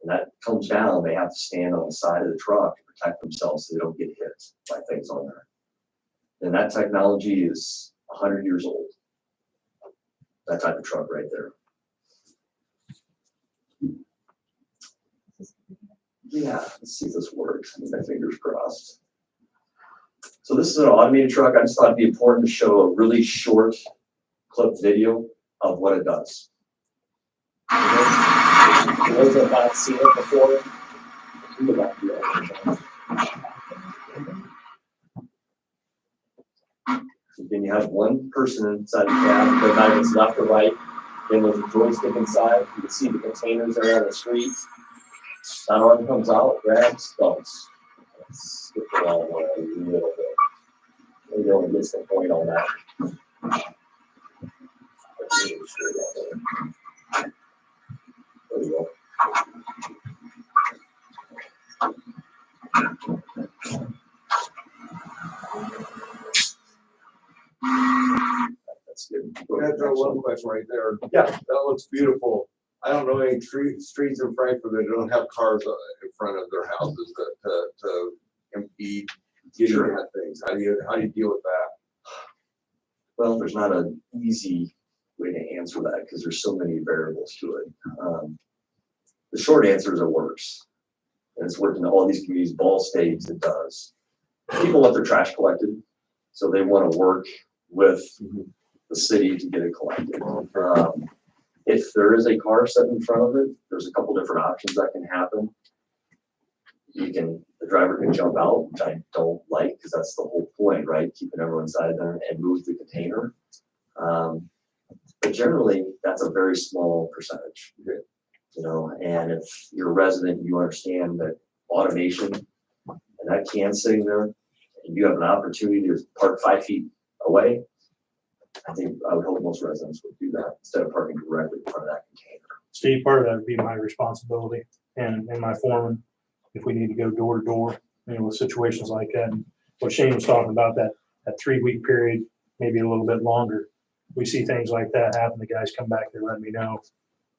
S13: and that comes down, they have to stand on the side of the truck to protect themselves so they don't get hit by things on there. And that technology is 100 years old. That type of truck right there. Yeah, let's see if this works. My fingers crossed. So this is an automated truck. I just thought it'd be important to show a really short clip video of what it does. For those that have not seen it before, go back to that. So then you have one person inside the cab, but not it's left or right. Then there's a joystick inside. You can see the containers there on the street. That arm comes out, grabs, dumps. Skip the long way a little bit. Maybe only gets the point on that. There you go. That's good.
S12: Go ahead, throw one question right there.
S13: Yeah.
S12: That looks beautiful. I don't know any streets in Frankfurt that don't have cars in front of their houses to impede getting
S13: Sure.
S12: at things. How do you deal with that?
S13: Well, there's not an easy way to answer that because there's so many variables to it. The short answer is it works. And it's worked in all these communities. Ball States, it does. People want their trash collected, so they want to work with the city to get it collected. If there is a car set in front of it, there's a couple different options that can happen. The driver can jump out, which I don't like because that's the whole point, right? Keeping everyone inside there and move the container. But generally, that's a very small percentage. You know, and if you're a resident, you understand that automation and that can sitting there, and you have an opportunity to park 5 feet away. I think I would hope most residents would do that instead of parking directly in front of that container.
S7: Steve, part of that would be my responsibility and my foreman, if we need to go door to door, you know, with situations like that. And what Shane was talking about, that 3-week period, maybe a little bit longer. We see things like that happen. The guys come back, they let me know.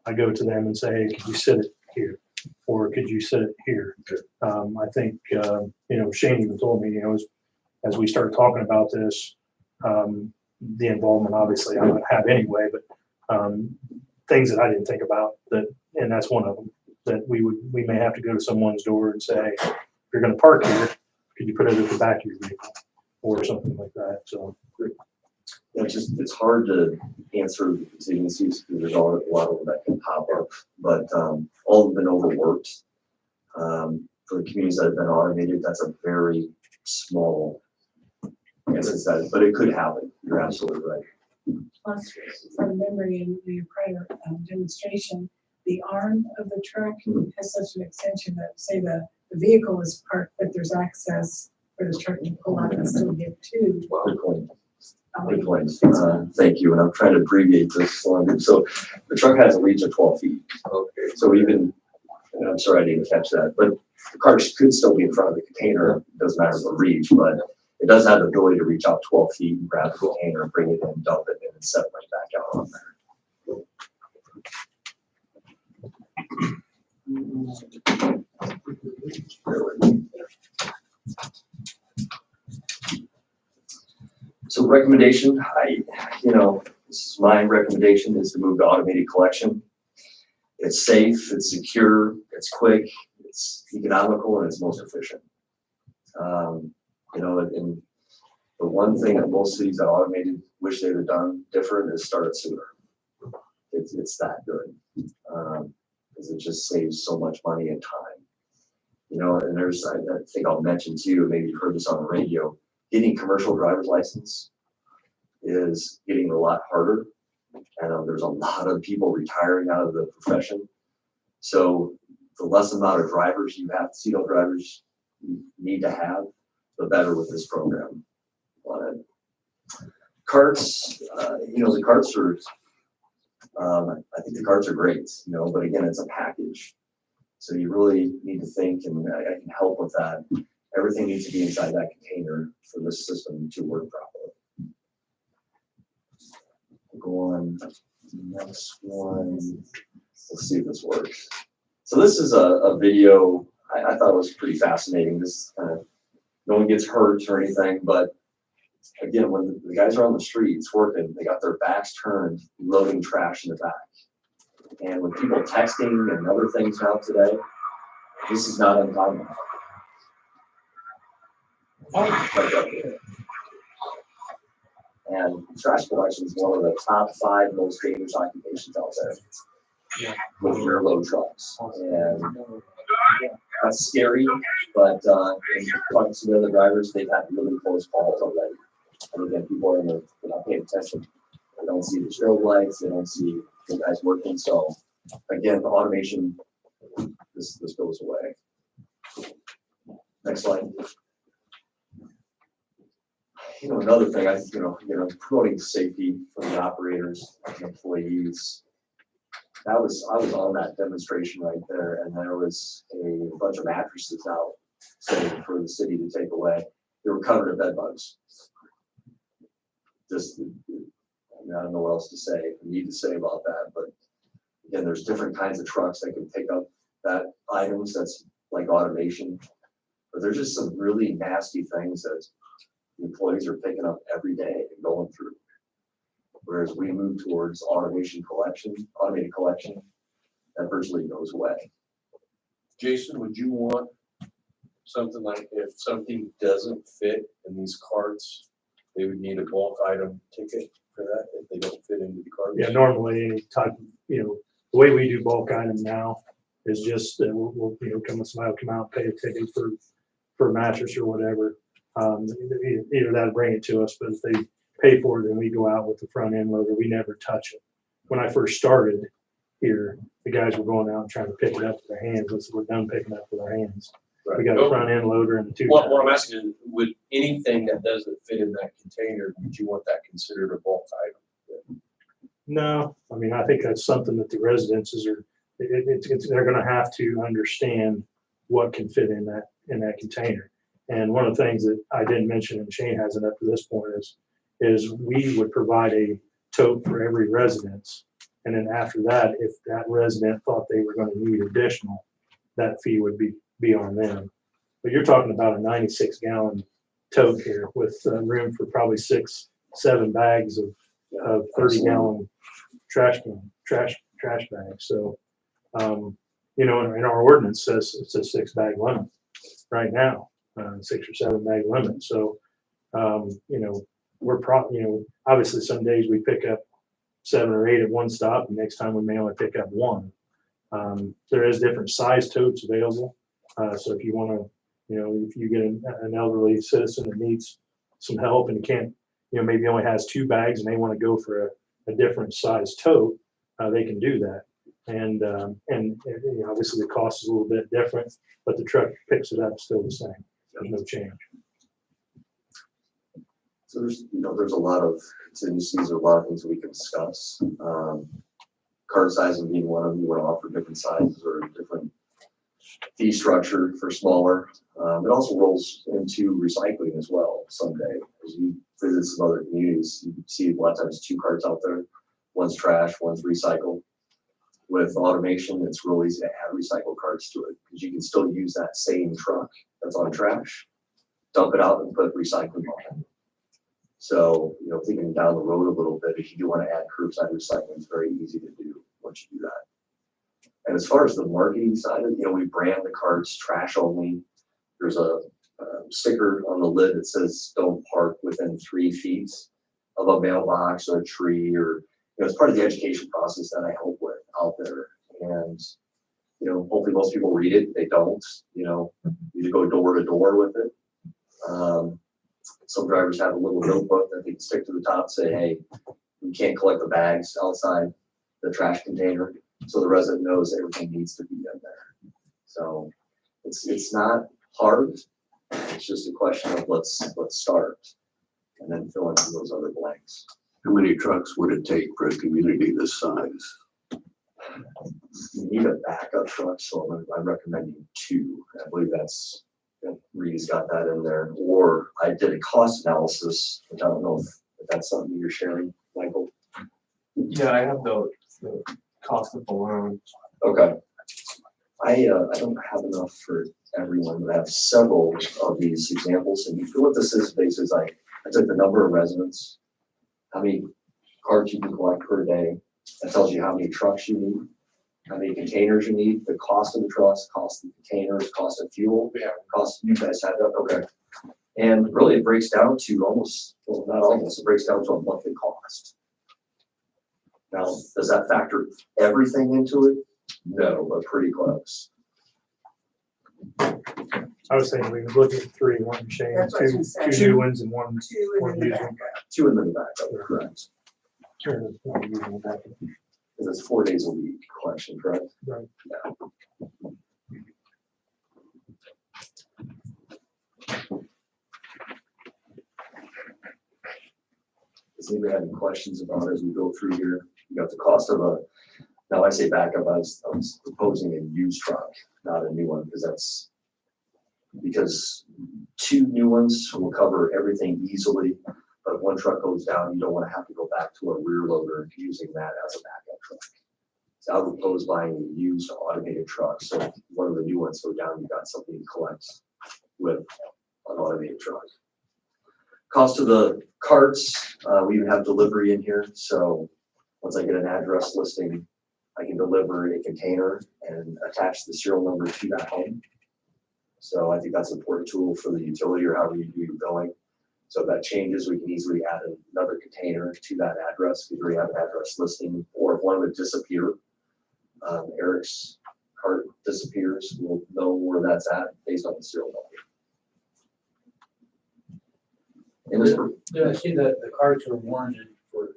S7: I go to them and say, hey, could you sit it here? Or could you sit it here? I think, you know, Shane even told me, you know, as we started talking about this, the involvement obviously I would have anyway, but things that I didn't think about, that, and that's one of them, that we may have to go to someone's door and say, if you're going to park here, could you put it at the back of your vehicle or something like that? So
S13: Yeah, it's hard to answer the contingencies because there's a lot of them that can pop up, but all have been overworked. For the communities that have been automated, that's a very small instance, but it could happen. You're absolutely right.
S4: Plus, from memory in your prior demonstration, the arm of the truck has such an extension that, say, the vehicle is parked, but there's access for the truck to pull out and still get to.
S13: Good point. Good point. Thank you. And I'm trying to abbreviate this longer. So the truck has a reach of 12 feet.
S12: Okay.
S13: So even, and I'm sorry I didn't catch that, but the car could still be in front of the container. It doesn't matter the reach, but it does have the ability to reach out 12 feet and grab the container, bring it in, dump it, and then set it right back out on there. Bear with me. So recommendation, this is my recommendation, is to move to automated collection. It's safe, it's secure, it's quick, it's economical, and it's most efficient. And the one thing that most cities that automated wish they would have done different is started sooner. It's that good, because it just saves so much money and time. You know, and there's, I think I'll mention too, maybe you've heard this on the radio, getting commercial driver's license is getting a lot harder. And there's a lot of people retiring out of the profession. So the less amount of drivers you have, CDL drivers you need to have, the better with this program. Carts, the carts are, I think the carts are great, but again, it's a package. So you really need to think, and I can help with that. Everything needs to be inside that container for this system to work properly. We'll go on to the next one. Let's see if this works. So this is a video I thought was pretty fascinating. This no one gets hurt or anything, but again, when the guys are on the streets working, they got their backs turned, loading trash in the back. And with people texting and other things now today, this is not uncommon. Right up here. And trash collection is one of the top 5 most dangerous occupations out there with rear load trucks. And that's scary, but in talking to the other drivers, they've had really close calls already. And again, people are they're not paying attention. They don't see the strobe lights, they don't see the guys working. So again, the automation, this goes away. Next slide. Another thing, promoting safety for the operators and employees. I was on that demonstration right there, and there was a bunch of mattresses out sitting for the city to take away. They were covered in bed bugs. I don't know what else to say, need to say about that, but again, there's different kinds of trucks that can pick up that items that's like automation, but there's just some really nasty things that the employees are picking up every day and going through. Whereas we move towards automated collection, that virtually goes away.
S10: Jason, would you want something like if something doesn't fit in these carts, they would need a bulk item ticket for that if they don't fit into the carts?
S1: Yeah, normally any type of, the way we do bulk item now is just, we'll somebody will come out, pay a ticket for a mattress or whatever. Either that'll bring it to us, but if they pay for it, then we go out with the front end loader. We never touch it. When I first started here, the guys were going out and trying to pick it up with their hands. We're done picking up with our hands.
S10: Right.
S1: We got a front end loader and a 2
S10: What I'm asking is, would anything that doesn't fit in that container, would you want that considered a bulk item?
S1: No, I mean, I think that's something that the residences are, they're gonna have to understand what can fit in that container. And one of the things that I didn't mention, and Shane hasn't up to this point, is we would provide a tote for every residence. And then after that, if that resident thought they were gonna need additional, that fee would be on them. But you're talking about a 96-gallon tote here with room for probably 6-7 bags of 30-gallon trash bags. So, and our ordinance says it's a 6-bag limit right now, 6 or 7 bag limit. So, obviously some days we pick up 7 or 8 at one stop, and next time we may only pick up 1. There is different size totes available. So if you want to, if you get an elderly citizen that needs some help and can't, maybe only has 2 bags and they want to go for a different size tote, they can do that. And obviously the cost is a little bit different, but the truck picks it up still the same. There's no change.
S13: So there's a lot of contingencies, or a lot of things that we can discuss. Cart sizing being one of them. You want to offer different sizes or different fee structure for smaller. It also rolls into recycling as well someday. As you visit some other communities, you see a lot of times 2 carts out there. One's trash, one's recycle. With automation, it's real easy to add recycle carts to it because you can still use that same truck that's on trash, dump it out and put recycling on it. So, thinking down the road a little bit, if you do want to add curbside recycling, it's very easy to do once you do that. And as far as the marketing side of it, we brand the carts trash only. There's a sticker on the lid that says don't park within 3 feet of a mailbox or a tree, or it's part of the education process that I help with out there. And hopefully most people read it. They don't. You go door to door with it. Some drivers have a little notebook that they can stick to the top, say, hey, you can't collect the bags outside the trash container. So the resident knows everything needs to be in there. So it's not hard. It's just a question of let's start and then fill in those other blanks.
S6: How many trucks would it take for a community this size?
S13: you need a backup truck, so I'm recommending two. I believe that's, Reed's got that in there. Or I did a cost analysis, which I don't know if that's something you're sharing, Michael.
S10: Yeah, I have the cost of the loan.
S13: Okay. I don't have enough for everyone, but I have several of these examples. And what this is basically is I took the number of residents, how many carts you can collect per day. That tells you how many trucks you need, how many containers you need, the cost of the trucks, cost of the containers, cost of fuel.
S10: Yeah.
S13: Cost, you guys had that, okay. And really it breaks down to almost, well, not almost, it breaks down to a monthly cost. Now, does that factor everything into it? No, but pretty close.
S14: I was saying we could look at three, one Shane,
S2: That's what I was gonna say.
S14: two new ones and one.
S2: Two
S14: One
S2: and then the
S14: user.
S2: backup.
S13: Two in the backup, correct.
S14: One using the backup.
S13: Because it's 4 days a week collection, correct?
S14: Right.
S13: Yeah. Does anybody have any questions about it as we go through here? You got the cost of now I say backup, I was proposing a used truck, not a new one, because two new ones will cover everything easily. But if one truck goes down, you don't want to have to go back to a rear loader using that as a backup truck. So I would propose buying a used automated truck. So if one of the new ones go down, you got something to collect with an automated truck. Cost of the carts, we even have delivery in here. So once I get an address listing, I can deliver a container and attach the serial number to that home. So I think that's an important tool for the utility or however you do your billing. So if that changes, we can easily add another container to that address because we have an address listing. Or if one would disappear, Eric's cart disappears, we'll know where that's at based on the serial number. And this,
S10: Did I see that the cards are warranted for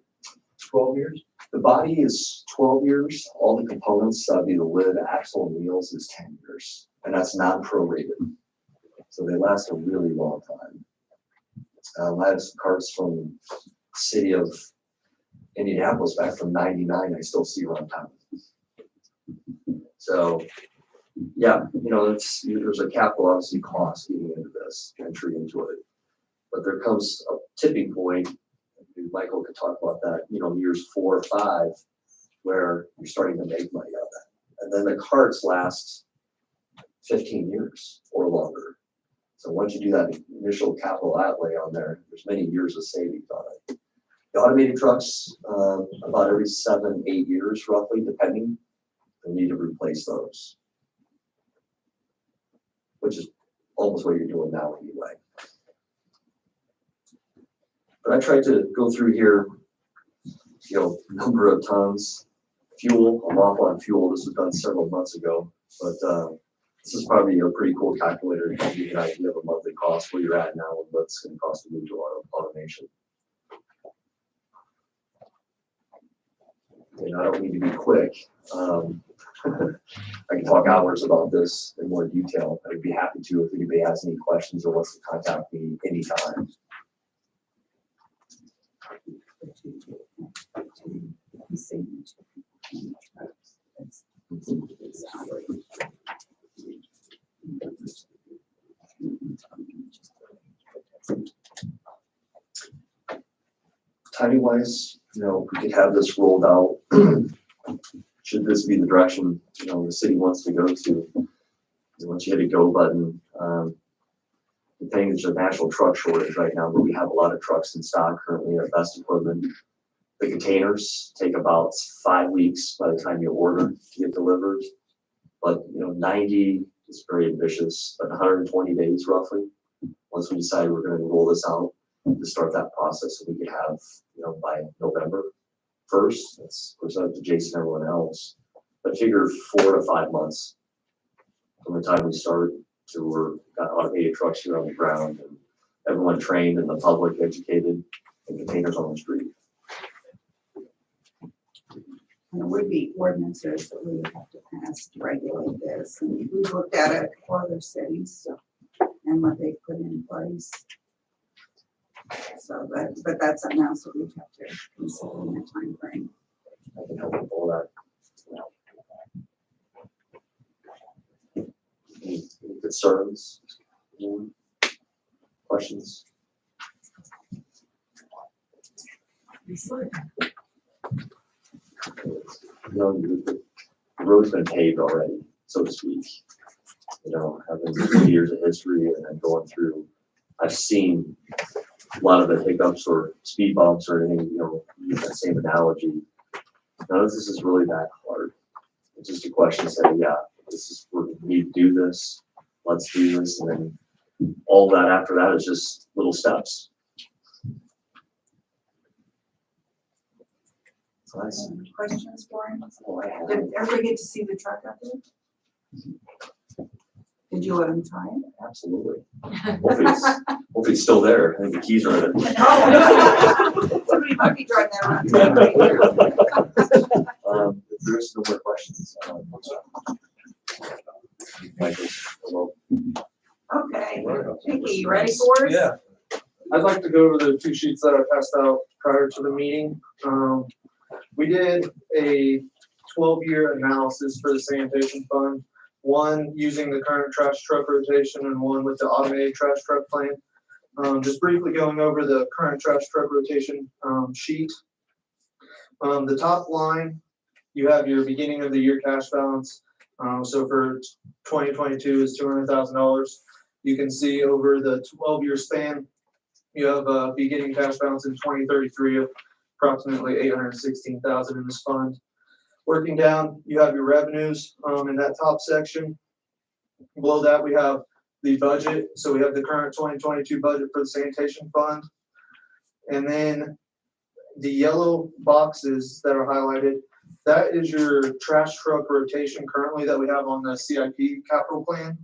S10: 12 years?
S13: the body is 12 years. All the components, that'd be the lid, axle, and wheels, is 10 years. And that's not prorated. So they last a really long time. I have some carts from the city of Indianapolis back from '99. I still see around town. So, yeah, there's a capital obviously cost getting into this, entry into it. But there comes a tipping point, Michael could talk about that, years 4 or 5, where you're starting to make money out of that. And then the carts last 15 years or longer. So once you do that initial capital outlay on there, there's many years of savings on it. The automated trucks, about every 7, 8 years roughly, depending, you need to replace those, which is almost what you're doing now anyway. But I tried to go through here, number of tons, fuel. I'm off on fuel. This was done several months ago, but this is probably a pretty cool calculator to give you an idea of a monthly cost where you're at now and what's going to cost to move to automation. And I don't need to be quick. I can talk hours about this in more detail. I'd be happy to if anybody has any questions or wants to contact me anytime. Timing wise, we could have this rolled out. Should this be the direction, the city wants to go to, once you hit a go button, depending, there's a national truck shortage right now, but we have a lot of trucks in stock currently at Best Equipment. The containers take about 5 weeks by the time you order to get delivered. But, 90 is very ambitious, but 120 days roughly. Once we decide we're going to roll this out, to start that process, so we could have, by November 1st, that's presented to Jason and everyone else. But figure 4 to 5 months from the time we start to we're got automated trucks here on the ground and everyone trained and the public educated and containers on the street.
S2: And there would be ordinances that we would have to pass to regulate this. And we've looked at it for other cities and what they put in place. So, but that's something else that we'd have to consider in the time frame.
S13: I can help with all that. concerns? Questions? You know, the road's been paved already, so to speak. You know, having 50 years of history and then going through, I've seen a lot of the hiccups or speed bumps or anything, you know, use that same analogy. None of this is really that hard. It's just a question of saying, yeah, this is, we need to do this, let's do this, and then all that after that is just little steps. So that's,
S2: Questions for him? Did everybody get to see the truck out there? Did you let him try it?
S13: absolutely. Hopefully it's still there. I think the keys are in it.
S2: Somebody might be driving that around.
S13: If there's no more questions, Michael, hello.
S2: Okay, Mickey, you ready for us?
S15: Yeah. I'd like to go over the two sheets that I passed out prior to the meeting. We did a 12-year analysis for the sanitation fund, one using the current trash truck rotation and one with the automated trash truck plan. Just briefly going over the current trash truck rotation sheet. The top line, you have your beginning of the year cash balance. So for 2022 is $200,000. You can see over the 12-year span, you have a beginning cash balance in 2033 of approximately $816,000 in this fund. Working down, you have your revenues in that top section. Below that, we have the budget. So we have the current 2022 budget for the sanitation fund. And then the yellow boxes that are highlighted, that is your trash truck rotation currently that we have on the CIP capital plan.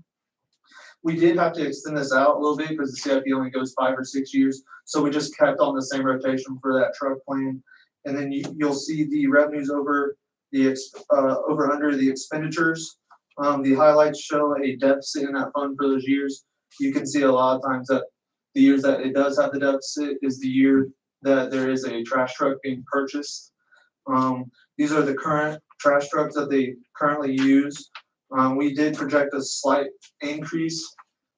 S15: We did have to extend this out a little bit because the CIP only goes 5 or 6 years. So we just kept on the same rotation for that truck plan. And then you'll see the revenues over the under the expenditures. The highlights show a deficit in that fund for those years. You can see a lot of times that the years that it does have the deficit is the year that there is a trash truck being purchased. These are the current trash trucks that they currently use. We did project a slight increase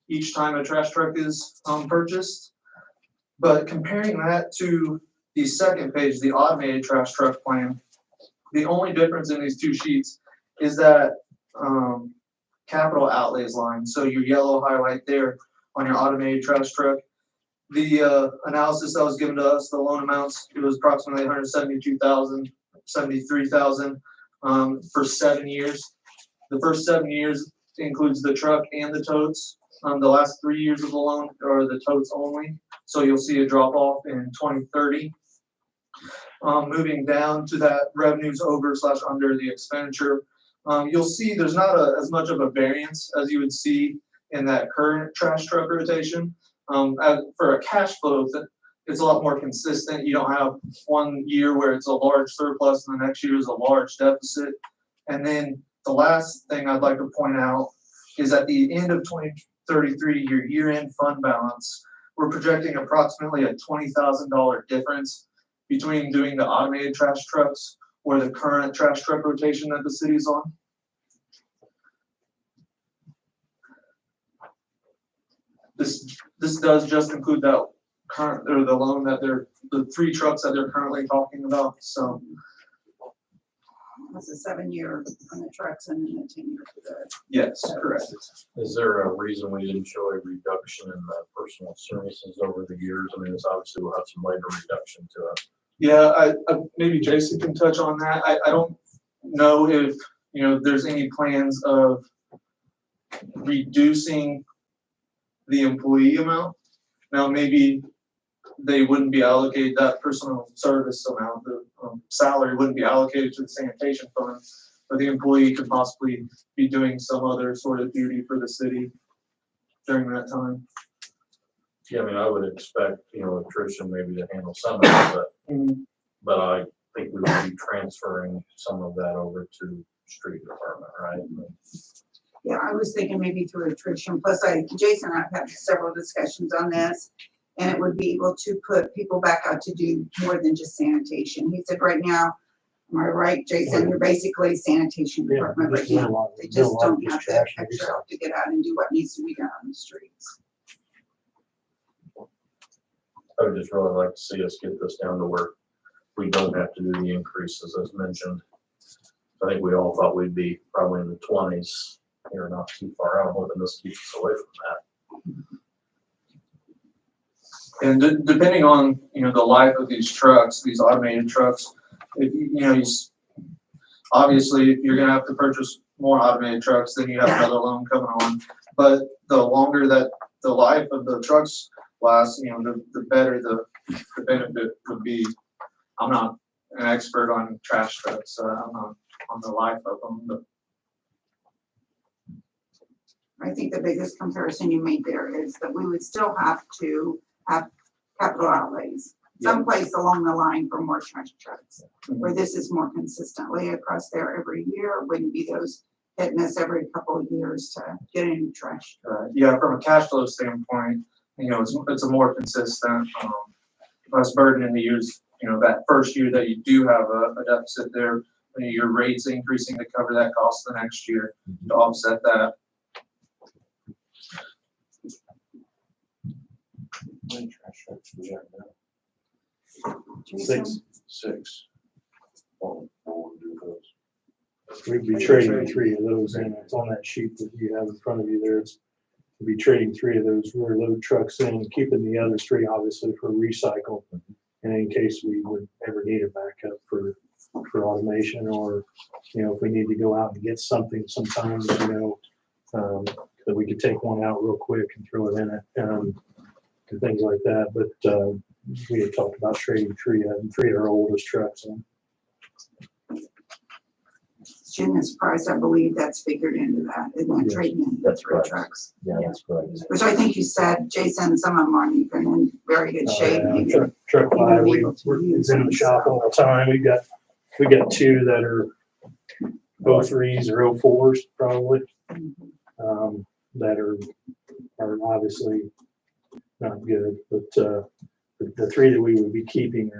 S15: each time a trash truck is purchased. But comparing that to the second page, the automated trash truck plan, the only difference in these two sheets is that capital outlays line. So your yellow highlight there on your automated trash truck. The analysis that was given to us, the loan amounts, it was approximately $172,000, $73,000 for 7 years. The first 7 years includes the truck and the totes. The last 3 years of the loan are the totes only. So you'll see a drop off in 2030. Moving down to that revenues over / under the expenditure, you'll see there's not as much of a variance as you would see in that current trash truck rotation. For a cash flow, it's a lot more consistent. You don't have 1 year where it's a large surplus and the next year is a large deficit. And then the last thing I'd like to point out is at the end of 2033, your year-end fund balance, we're projecting approximately a $20,000 difference between doing the automated trash trucks or the current trash truck rotation that the city's on. This does just include that current, or the loan that the 3 trucks that they're currently talking about, so.
S2: That's a 7-year on the trucks and then a 10-year for the.
S15: Yes, correct.
S5: Is there a reason we didn't show a reduction in the personal services over the years? I mean, it's obviously will have some later reduction to it.
S15: Yeah, I maybe Jason can touch on that. I don't know if, there's any plans of reducing the employee amount. Now, maybe they wouldn't be allocated that personal service amount, the salary wouldn't be allocated to the sanitation fund, but the employee could possibly be doing some other sort of duty for the city during that time.
S5: Yeah, I mean, I would expect, attrition maybe to handle some of it, but I think we would be transferring some of that over to street department, right?
S2: Yeah, I was thinking maybe through attrition, plus Jason and I've had several discussions on this, and it would be able to put people back out to do more than just sanitation. He said right now, Am I right, Jason? You're basically sanitation
S14: Yeah,
S2: department right
S14: just doing a
S2: now.
S14: lot-
S2: They
S14: doing a
S2: just
S14: lot of
S2: don't
S14: just
S2: have the
S14: trash and
S2: extra
S14: recycling.
S2: help to get out and do what needs to be done on the streets.
S5: I would just really like to see us get this down to where we don't have to do the increases as mentioned. I think we all thought we'd be probably in the 20s here, not too far out, hoping this keeps us away from that.
S15: And depending on, the life of these trucks, these automated trucks, if obviously, if you're gonna have to purchase more automated trucks, then you have another loan coming on. But the longer that the life of the trucks lasts, the better the benefit would be. I'm not an expert on trash trucks, so I'm not on the life of them, but
S2: I think the biggest comparison you made there is that we would still have to have capital outlays someplace along the line for more trash trucks. Where this is more consistently across there every year, wouldn't be those hitting us every couple of years to get a new trash.
S15: yeah, from a cash flow standpoint, it's a more consistent, less burden in the years, that first year that you do have a deficit there, your rates increasing to cover that cost the next year to offset that.
S2: Jason?
S14: Six. We'd be trading 3 of those in. It's on that sheet that you have in front of you there. We'd be trading 3 of those rear load trucks in, keeping the other 3 obviously for recycle. And in case we would ever need a backup for automation, or, if we need to go out and get something sometimes, that we could take one out real quick and throw it in it, and things like that. But we had talked about trading 3 of them, 3 of our oldest trucks in.
S2: Jim is priced, I believe that's figured into that, isn't that
S14: Yes,
S2: trading in the
S1: that's
S2: 3
S1: correct.
S2: trucks?
S1: Yeah, that's correct.
S2: Which I think you said, Jason, some of them aren't even in very good shape. maybe.
S14: Truck
S2: even
S14: 5,
S2: able to use
S14: it's in the
S2: them,
S14: shop
S2: so.
S14: all the time. We got 2 that are 03s or 04s probably, that are obviously not good, but the 3 that we would be keeping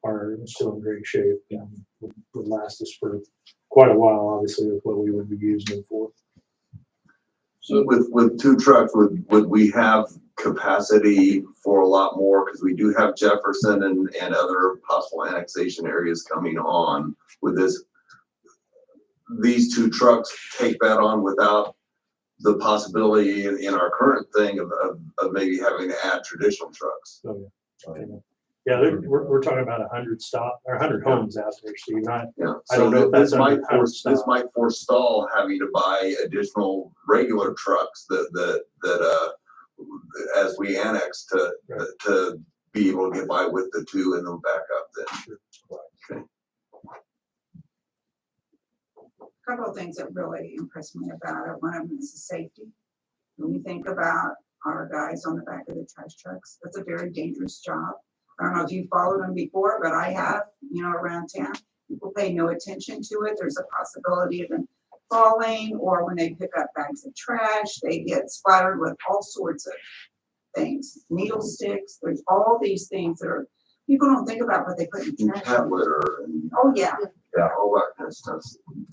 S14: are still in great shape and would last us for quite a while, obviously, with what we would be using them for.
S12: So with 2 trucks, would we have capacity for a lot more? Because we do have Jefferson and other possible annexation areas coming on with this. These 2 trucks take that on without the possibility in our current thing of maybe having to add traditional trucks.
S14: Yeah, we're talking about 100 or 100 homes out there, Steve, not,
S12: Yeah,
S14: I don't know
S12: so
S14: if that's
S12: this might
S14: under 100
S12: this might forestall having to buy additional regular trucks that as we annex to be able to get by with the 2 and then back up then. Okay.
S2: A couple of things that really impressed me about it. One of them is the safety. When you think about our guys on the back of the trash trucks, that's a very dangerous job. I don't know if you followed them before, but I have, around town. People pay no attention to it. There's a possibility of them falling, or when they pick up bags of trash, they get splattered with all sorts of things. Needle sticks, there's all these things that are, people don't think about what they put in trash.
S12: Cat litter and
S2: Oh, yeah.
S12: all that kind of stuff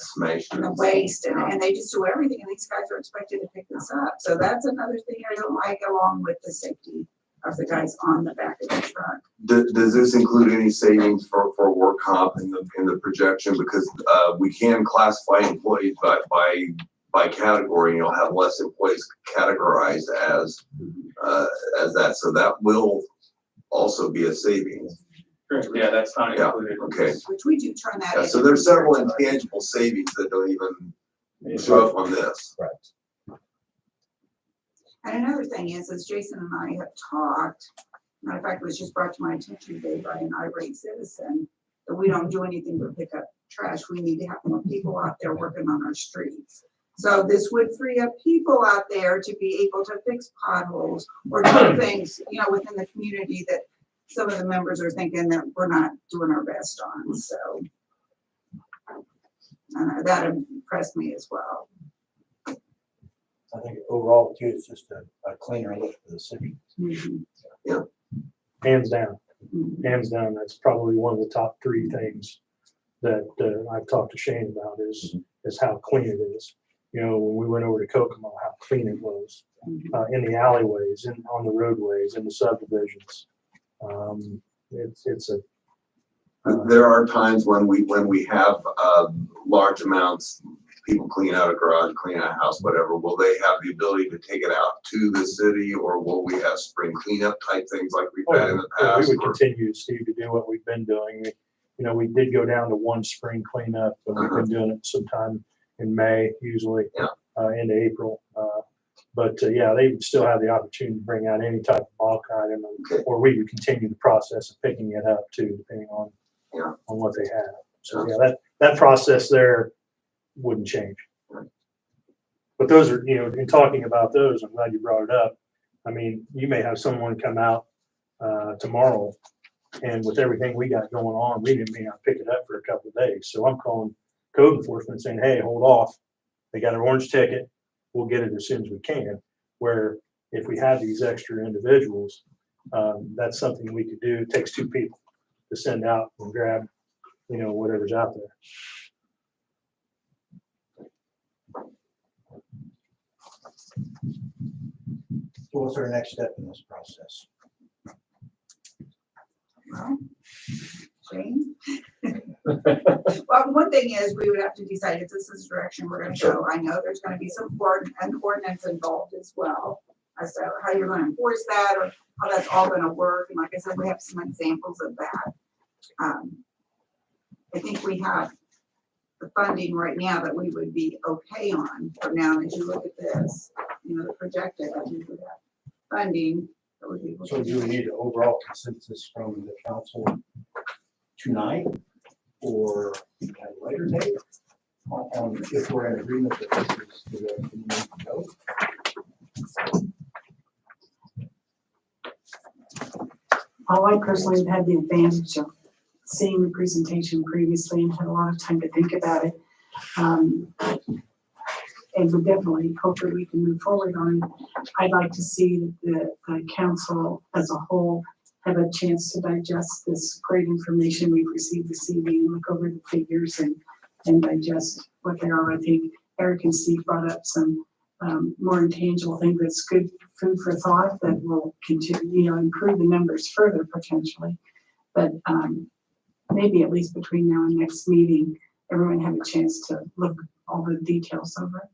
S12: smashed.
S2: And the waste, and they just do everything, and these guys are expected to pick this up. So that's another thing I don't like, along with the safety of the guys on the back of the truck.
S12: Does this include any savings for work comp in the projection? Because we can classify employees by category, have less employees categorized as that. So that will also be a savings.
S15: Yeah, that's not
S12: Yeah,
S15: included.
S12: okay.
S2: Which we do turn that
S12: Yeah,
S2: in.
S12: so there's several intangible savings that don't even show up on this.
S1: Right.
S2: And another thing is, as Jason and I have talked, matter of fact, it was just brought to my attention today by an irate citizen, that we don't do anything but pick up trash. We need to have more people out there working on our streets. So this would free up people out there to be able to fix potholes or do things, within the community that some of the members are thinking that we're not doing our best on. So that impressed me as well.
S1: I think overall too, it's just a cleaner look for the city.
S2: Mhm.
S14: Hands down.
S2: Mhm.
S14: Hands down, that's probably one of the top 3 things that I've talked to Shane about is how clean it is. You know, when we went over to Kokomo, how clean it was, in the alleyways, on the roadways, in the subdivisions. It's a,
S12: There are times when we have, large amounts, people clean out a garage, clean out a house, whatever, will they have the ability to take it out to the city, or will we have spring cleanup type things like we've had in the
S14: we
S12: past?
S14: would
S12: or-
S14: continue, Steve, to do what we've been doing. You know, we did go down to one spring cleanup, and we've been doing it sometime in May, usually, into April. But yeah, they would still have the opportunity to bring out any type of bulk item, or we would continue the process of picking it up too, depending on what they have. So yeah, that process there wouldn't change. But those are, you know, in talking about those, I'm glad you brought it up. I mean, you may have someone come out tomorrow, and with everything we got going on, we may not pick it up for a couple of days. So I'm calling code enforcement saying, hey, hold off. They got an orange ticket. We'll get it as soon as we can. Where if we have these extra individuals, that's something we could do. It takes two people to send out and grab, you know, whatever's out there.
S1: So what's our next step in this process?
S2: Well, Shane? Well, one thing is, we would have to decide if this is the direction we're gonna go. I know there's gonna be some an ordinance involved as well, as to how you're gonna enforce that, or how that's all gonna work, and like I said, we have some examples of that. I think we have the funding right now that we would be okay on from now, as you look at this, you know, the projected, that we would have funding that would be able
S1: So
S2: to
S1: do we need an overall consensus from the council tonight or at a later date? On if we're in agreement that this is the direction we need to go?
S4: Well, I personally have had the advantage of seeing the presentation previously and had a lot of time to think about it. And we definitely hope that we can move forward on it. I'd like to see the council as a whole have a chance to digest this great information we've received this evening, look over the figures and digest what they are. I think Eric and Steve brought up some more intangible thing that's good food for thought that will continue, you know, improve the numbers further potentially. But maybe at least between now and next meeting, everyone have a chance to look all the details over.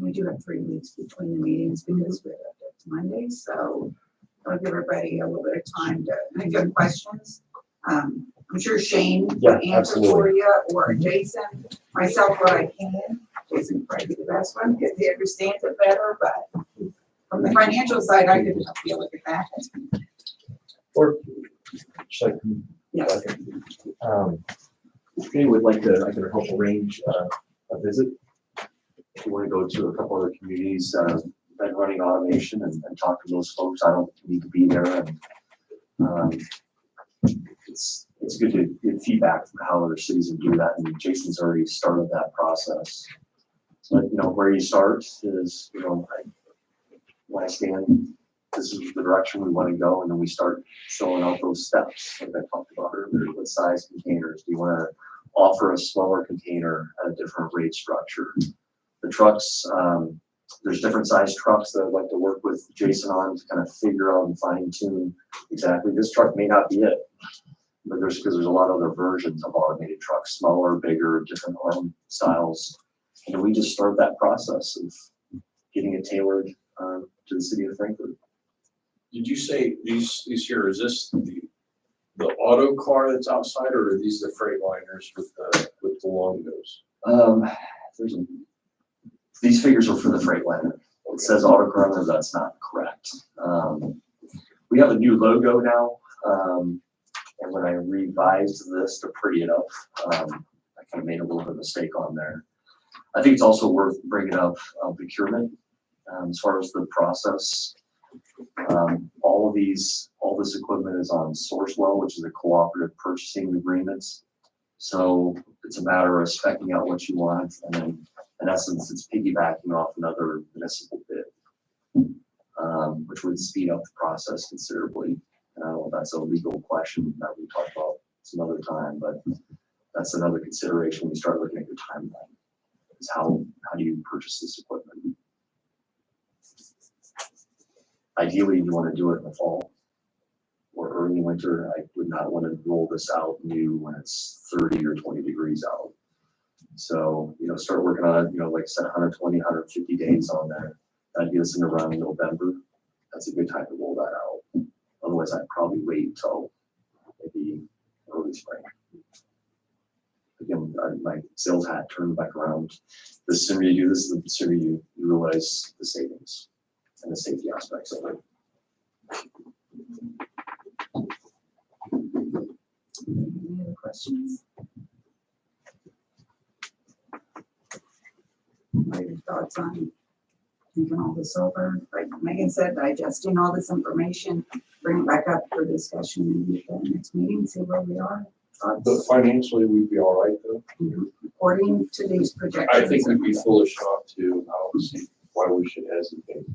S2: We do have 3 weeks between the meetings because we're up to Monday, so I'll give everybody a little bit of time to, and if you have questions, I'm sure Shane
S13: Yeah,
S2: can answer for
S13: absolutely.
S2: you, or Jason, myself, what I can. Jason would probably be the best one because he understands it better, but from the financial side, I could help you look at that.
S13: Or, should I?
S2: Yes.
S13: If anyone would like to, I can help arrange a visit. If you want to go to a couple other communities that have been running automation and talk to those folks, I don't need to be there. And it's good to get feedback from how other cities would do that. And Jason's already started that process. But, you know, where you start is, you know, when I stand, this is the direction we want to go, and then we start showing out those steps like I talked about earlier. What size containers? Do you want to offer a smaller container at a different rate structure? The trucks, there's different size trucks that I'd like to work with Jason on to kind of figure out and fine tune exactly. This truck may not be it, but because there's a lot of other versions of automated trucks, smaller, bigger, different arm styles. And we just start that process of getting it tailored to the city of Frankfurt.
S10: Did you say these here, is this the auto car that's outside, or are these the Freightliners with the logos?
S13: These figures are for the Freightliner. It says Autocroner, that's not correct. We have a new logo now, and when I revised this to pretty it up, I kind of made a little bit of mistake on there. I think it's also worth bringing up procurement as far as the process. All this equipment is on Sourcewell, which is a cooperative purchasing agreement. So it's a matter of speccing out what you want, and then in essence, it's piggybacking off another municipal bid, which would speed up the process considerably. That's a legal question that we talk about some other time, but that's another consideration when you start looking at your timeline. Is how do you purchase this equipment? Ideally, you want to do it in the fall or early winter. I would not want to roll this out new when it's 30 or 20 degrees out. So, start working on it, like I said, 120, 150 days on there. That'd get us in around November. That's a good time to roll that out. Otherwise, I'd probably wait until maybe early spring. Again, my sales hat turned back around. The sooner you do this, the sooner you realize the savings and the safety aspects of it.
S2: Any other questions? What are your thoughts on thinking all this over? Like Megan said, digesting all this information, bring it back up for discussion in the next meeting, see where we are.
S10: But
S2: Thoughts
S10: financially, we'd be all right though.
S2: according to these projections.
S10: I think we'd be foolish not to. I don't see why we should hesitate.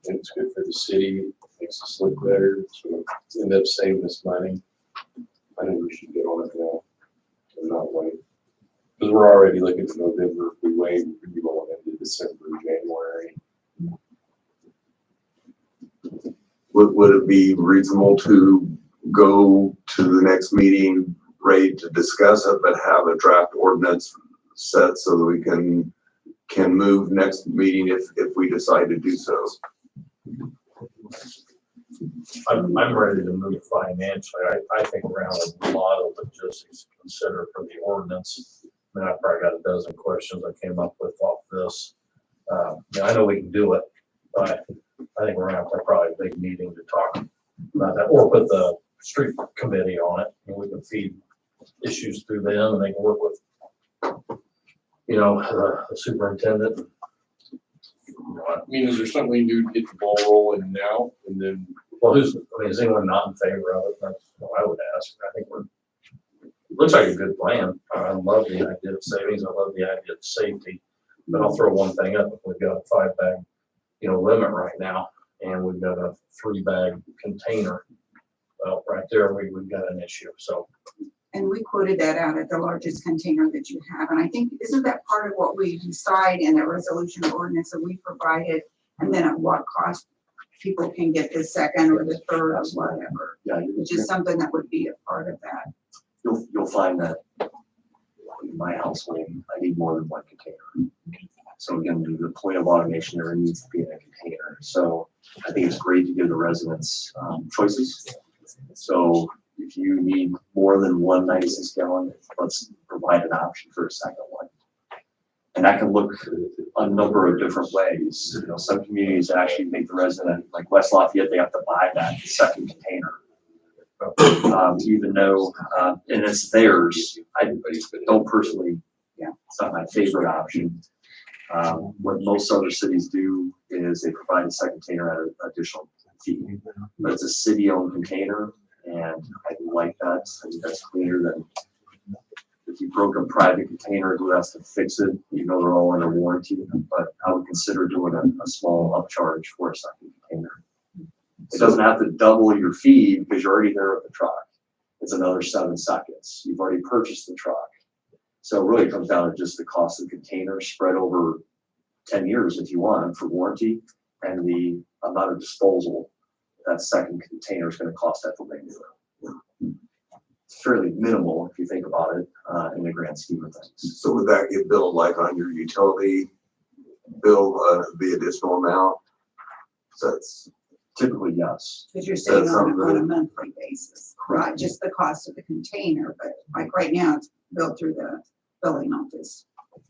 S10: It's good for the city, makes us look better, so end up saving us money. I think we should get on it now and not wait. Because we're already looking at November. If we wait, we could be going into December, January.
S12: Would it be reasonable to go to the next meeting ready to discuss it, but have a draft ordinance set so that we can move next meeting if we decide to do so?
S5: I'm ready to move financially. I think we're gonna have a lot of logistics to consider for the ordinance. I mean, I probably got a dozen questions I came up with off this. I know we can do it, but I think we're gonna have to have probably a big meeting to talk about that, or put the street committee on it, and we can feed issues through them, and they can work with, the superintendent.
S10: I mean, is there something we can do to get the ball rolling now and then?
S5: Well, is anyone not in favor of it? That's what I would ask. I think looks like a good plan. I love the idea of savings. I love the idea of safety. But I'll throw one thing up. If we've got a 5-bag, limit right now, and we've got a 3-bag container, well, right there, we've got an issue. So.
S2: And we quoted that out at the largest container that you have. And I think, isn't that part of what we decide in the resolution ordinance that we provided? And then at what cost people can get the second or the third or whatever,
S13: Yeah,
S2: which is something that would be a part of that.
S13: you'll find that in my household, I need more than one container. So again, the point of automation, there needs to be in a container. So I think it's great to give the residents choices. So if you need more than one 96-gallon, let's provide an option for a second one. And that can look a number of different ways. Some communities actually make the resident, like West Lafayette, they have to buy that second container. Even though, and it's theirs, I don't personally, it's not my favorite option. What most other cities do is they provide a second container at an additional fee. But it's a city-owned container, and I like that. I think that's cleaner than if you broke a private container, who has to fix it? They're all under warranty, but I would consider doing a small upcharge for a second container. It doesn't have to double your fee because you're already there with the truck. It's another 7 seconds. You've already purchased the truck. So it really comes down to just the cost of the container spread over 10 years if you want for warranty, and the amount of disposal that second container is going to cost that for making. It's fairly minimal if you think about it in the grand scheme of things.
S12: So would that get billed like on your utility bill, the additional amount? So that's
S13: typically yes.
S2: Because you're saying on a monthly basis, not just the cost of the container, but like right now it's billed through the billing office.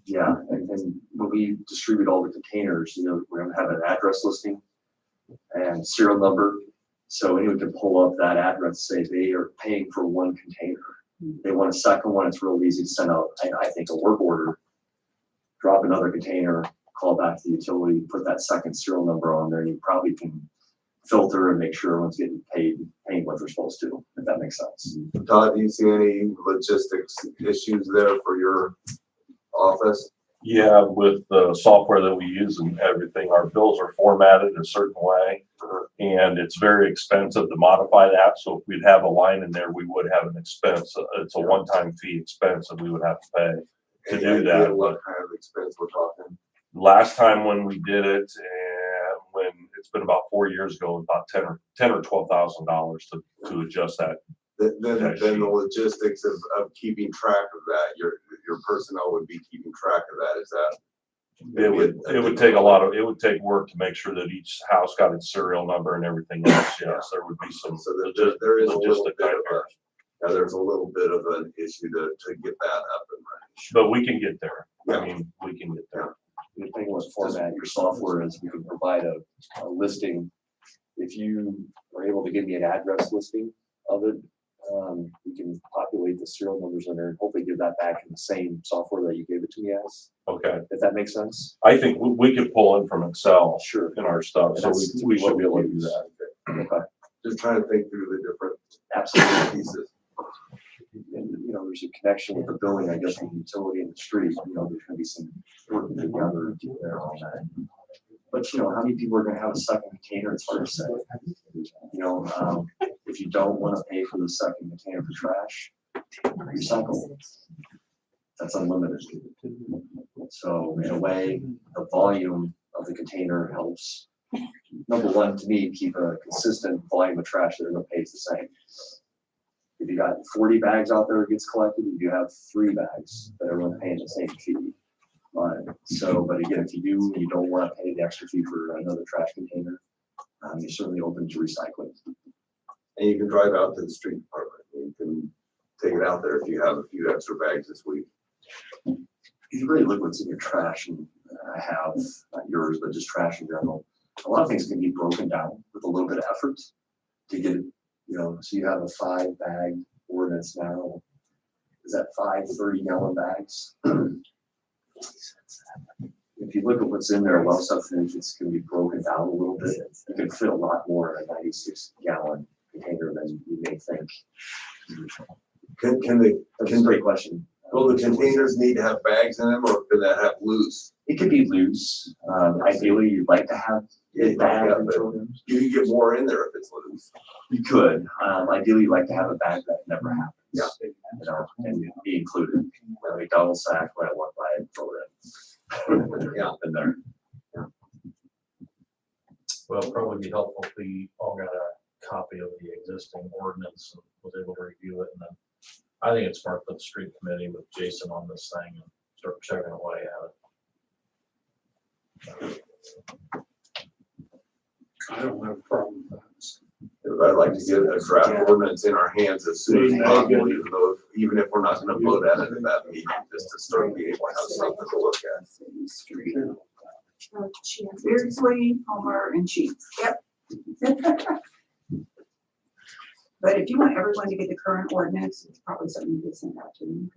S13: Yeah, and when we distribute all the containers, we're going to have an address listing and serial number. So anyone can pull up that address, say they are paying for one container. They want a second one, it's real easy to send out, I think, a work order, drop another container, call back to the utility, put that second serial number on there, and you probably can filter and make sure everyone's getting paying what they're supposed to, if that makes sense.
S12: Todd, do you see any logistics issues there for your office?
S1: Yeah, with the software that we use and everything, our bills are formatted a certain way. And it's very expensive to modify that, so if we'd have a line in there, we would have an expense. It's a one-time fee expense that we would have to pay to do that.
S12: What kind of expense we're talking?
S1: Last time when we did it, and when it's been about 4 years ago, about $10 or $12,000 to adjust that.
S12: Then the logistics of keeping track of that, your personnel would be keeping track of that, is that?
S1: It would take a lot of, it would take work to make sure that each house got its serial number and everything else. Yes, there would be some.
S12: So there is a little
S1: logistic
S12: bit of
S1: nightmares.
S12: there's a little bit of an issue to get that up and running.
S1: But we can get there.
S12: Yeah.
S1: I mean, we can get there.
S13: The thing with format your software is we can provide a listing. If you are able to give me an address listing of it, we can populate the serial numbers in there and hopefully give that back in the same software that you gave it to me as,
S1: Okay.
S13: if that makes sense.
S1: I think we could pull in from Excel
S13: Sure.
S1: in our stuff, so we should be able to do that.
S13: Okay,
S12: Just trying to think through the different
S13: absolutely.
S12: pieces.
S13: And, there's a connection with the building, I guess, with the utility and the street, there's gonna be some working together there on that. But, how many people are gonna have a second container, it's hard to say. If you don't wanna pay for the second container for trash, recycle. That's unlimited. So in a way, the volume of the container helps. Number one, to me, keep a consistent volume of trash that everyone pays the same. If you got 40 bags out there that gets collected, you have 3 bags that everyone paying the same fee. But again, if you don't want to pay the extra fee for another trash container, you're certainly open to recycling.
S12: And you can drive out to the street department. You can take it out there if you have a few extra bags this week.
S13: If you really look what's in your trash, and I have, not yours, but just trash in general, a lot of things can be broken down with a little bit of effort to get it, so you have a 5-bag ordinance now. Is that 5 30-gallon bags? If you look at what's in there, well, something it's going to be broken down a little bit. You can fit a lot more in a 96-gallon container than you may think. That's a great question.
S12: Will the containers need to have bags in them, or can that have loose?
S13: It could be loose. Ideally, you'd like to have it bag.
S12: You can get more in there if it's loose.
S13: You could. Ideally, you'd like to have a bag that never happens.
S12: Yeah.
S13: And be included. A double sack, when I walk by and throw it in.
S12: Yeah.
S13: In there.
S10: Well, it'd probably be helpful if we all got a copy of the existing ordinance and was able to review it, and then I think it's smart for the street committee with Jason on this thing and start chugging away at it.
S11: I don't have a problem with that.
S12: I'd like to get a draft ordinance in our hands as soon as possible, even if we're not gonna vote at it at that meeting, just to start being able to have something to look at.
S2: Beardsley, Homer, and Sheets. Yep. But if you want everyone to get the current ordinance, it's probably something you could send out to them.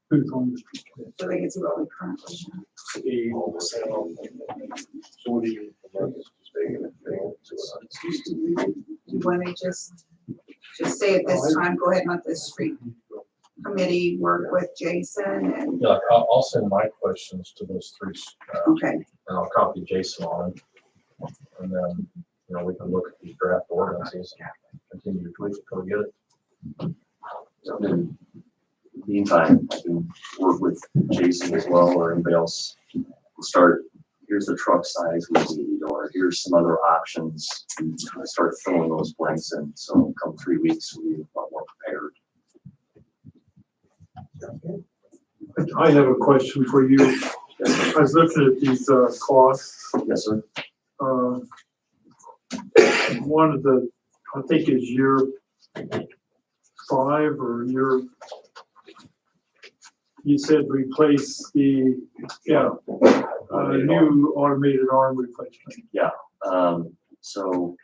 S11: Who's on the street?
S2: So they can see what we currently have.
S11: So what do you?
S2: You want to just say at this time, go ahead and let the street committee work with Jason and,
S10: Yeah, I'll send my questions to those 3,
S2: okay.
S10: and I'll copy Jason on it. And then, we can look at these draft ordinances and continue to tweak it till we get it.
S13: In the meantime, I can work with Jason as well, or anybody else. We'll start, here's the truck size we need, or here's some other options. And start filling those blanks in. So come 3 weeks, we'll be a lot more prepared.
S11: I have a question for you. I was looking at these costs.
S13: Yes, sir.
S11: One of the, I think is year 5 or you said replace the, new automated arm replacement.
S13: Yeah. So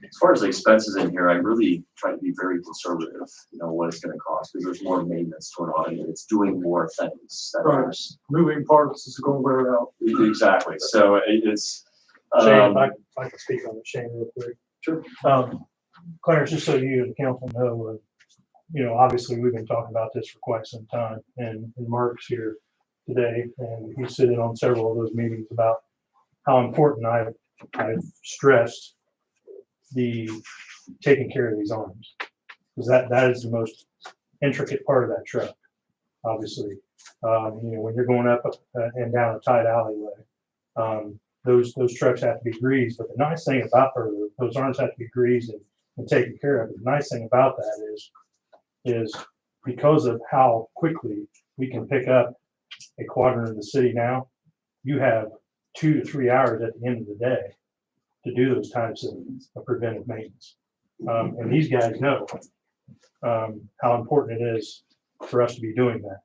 S13: as far as the expenses in here, I really try to be very conservative, what it's gonna cost, because there's more maintenance to an automated. It's doing more things.
S11: Right. Moving parts is going to wear out.
S13: Exactly. So it's.
S14: Shane, if I can speak on it, Shane, real quick.
S13: Sure.
S14: Clarence, just so you and the council know, obviously we've been talking about this for quite some time, and Mark's here. today, and he's sitting on several of those meetings about how important I've stressed the taking care of these arms. Because that is the most intricate part of that truck, obviously. When you're going up and down a tight alleyway, those trucks have to be greased. But the nice thing about, or those arms have to be greased and taken care of. The nice thing about that is because of how quickly we can pick up a quadrant of the city now, you have 2 to 3 hours at the end of the day to do those types of preventive maintenance. And these guys know how important it is for us to be doing that.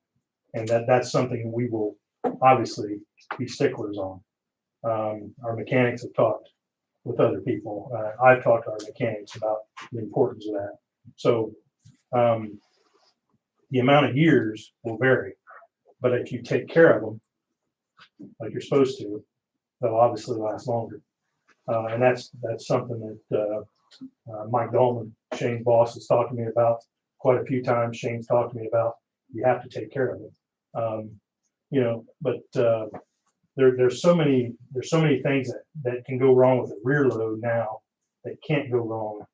S14: And that's something we will obviously be sticklers on. Our mechanics have talked with other people. I've talked to our mechanics about the importance of that. So the amount of years will vary, but if you take care of them like you're supposed to, they'll obviously last longer. And that's something that Mike Dolman, Shane's boss, has talked to me about quite a few times. Shane's talked to me about you have to take care of it. But there's so many things that can go wrong with a rear load now that can't go wrong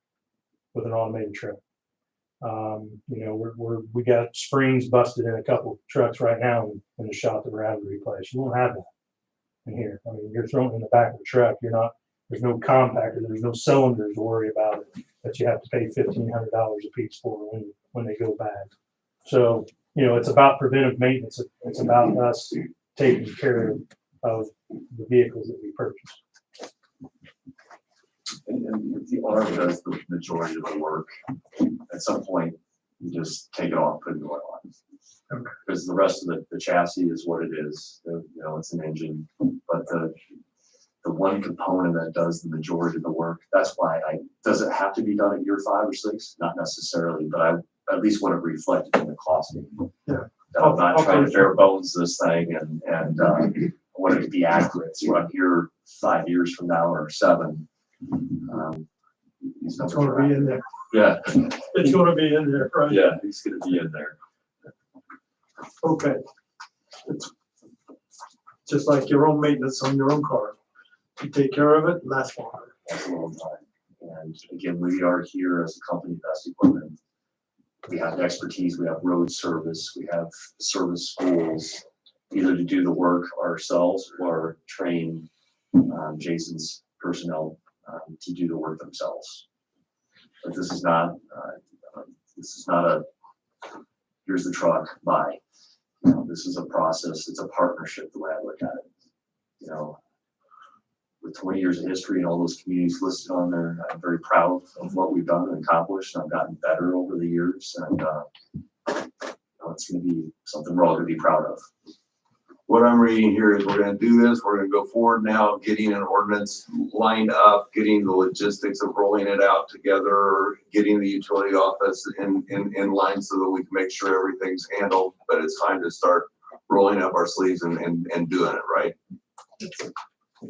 S14: with an automated truck. We got springs busted in a couple of trucks right now in the shop that we're having to replace. You won't have that in here. I mean, you're throwing it in the back of the truck. There's no compactor, there's no cylinders to worry about it that you have to pay $1,500 a piece for when they go bad. So, it's about preventive maintenance. It's about us taking care of the vehicles that we purchase.
S13: And the arm does the majority of the work. At some point, you just take it off, put new oil on. Because the rest of the chassis is what it is. It's an engine, but the one component that does the majority of the work, that's why does it have to be done at year 5 or 6? Not necessarily, but I at least want to reflect it in the costing.
S15: Yeah.
S13: That I'm not trying to bare bones this thing and I want it to be accurate. So when I'm here 5 years from now or 7,
S15: It's gonna be in there.
S13: Yeah.
S15: It's gonna be in there, right?
S13: Yeah, he's gonna be in there.
S15: Okay. It's just like your own maintenance on your own car. You take care of it, lasts longer.
S13: That's a long time. And again, we are here as a company, Best Equipment. We have expertise, we have road service, we have service schools, either to do the work ourselves or train Jason's personnel to do the work themselves. But this is not a, here's the truck, buy. This is a process, it's a partnership, the way I look at it. With 20 years of history and all those communities listed on there, I'm very proud of what we've done and accomplished, and I've gotten better over the years, and it's gonna be something we're all gonna be proud of.
S12: What I'm reading here is we're gonna do this, we're gonna go forward now, getting an ordinance lined up, getting the logistics of rolling it out together, getting the utility office in line so that we can make sure everything's handled, but it's time to start rolling up our sleeves and doing it, right?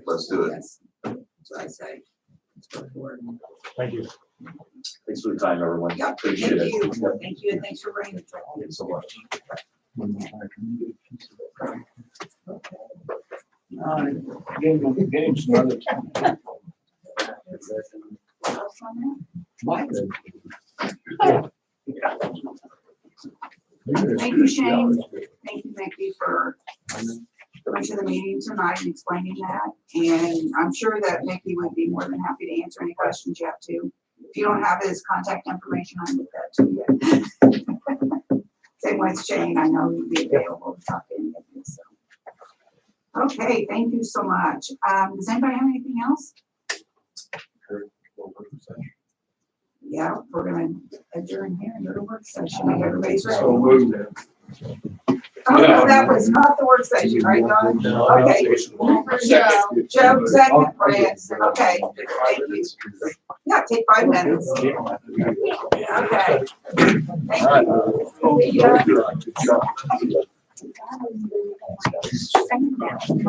S12: Let's do it.
S2: Yes, that's what I say. Let's go forward.
S14: Thank you.
S13: Thanks for the time, everyone.
S2: Yep,
S13: Appreciate
S2: thank
S13: it.
S2: you. Thank you, and thanks for bringing it.
S13: Thanks so much.
S10: Games another time.
S2: Thank you, Shane. Thank you, Mickey, for going to the meeting tonight and explaining that. And I'm sure that Mickey would be more than happy to answer any questions you have to. If you don't have his contact information, I can get that to you. Same with Shane, I know he'd be available to talk to any of you, so. Okay, thank you so much. Does anybody have anything else? Yeah, we're gonna adjourn here and go to work session. If everybody's ready.
S10: So moved.
S2: Oh, no, that was not the work session, right, Don? Okay. Joe, second, Brett, okay. Thank you. Yeah, take 5 minutes. Okay. Thank you. See ya.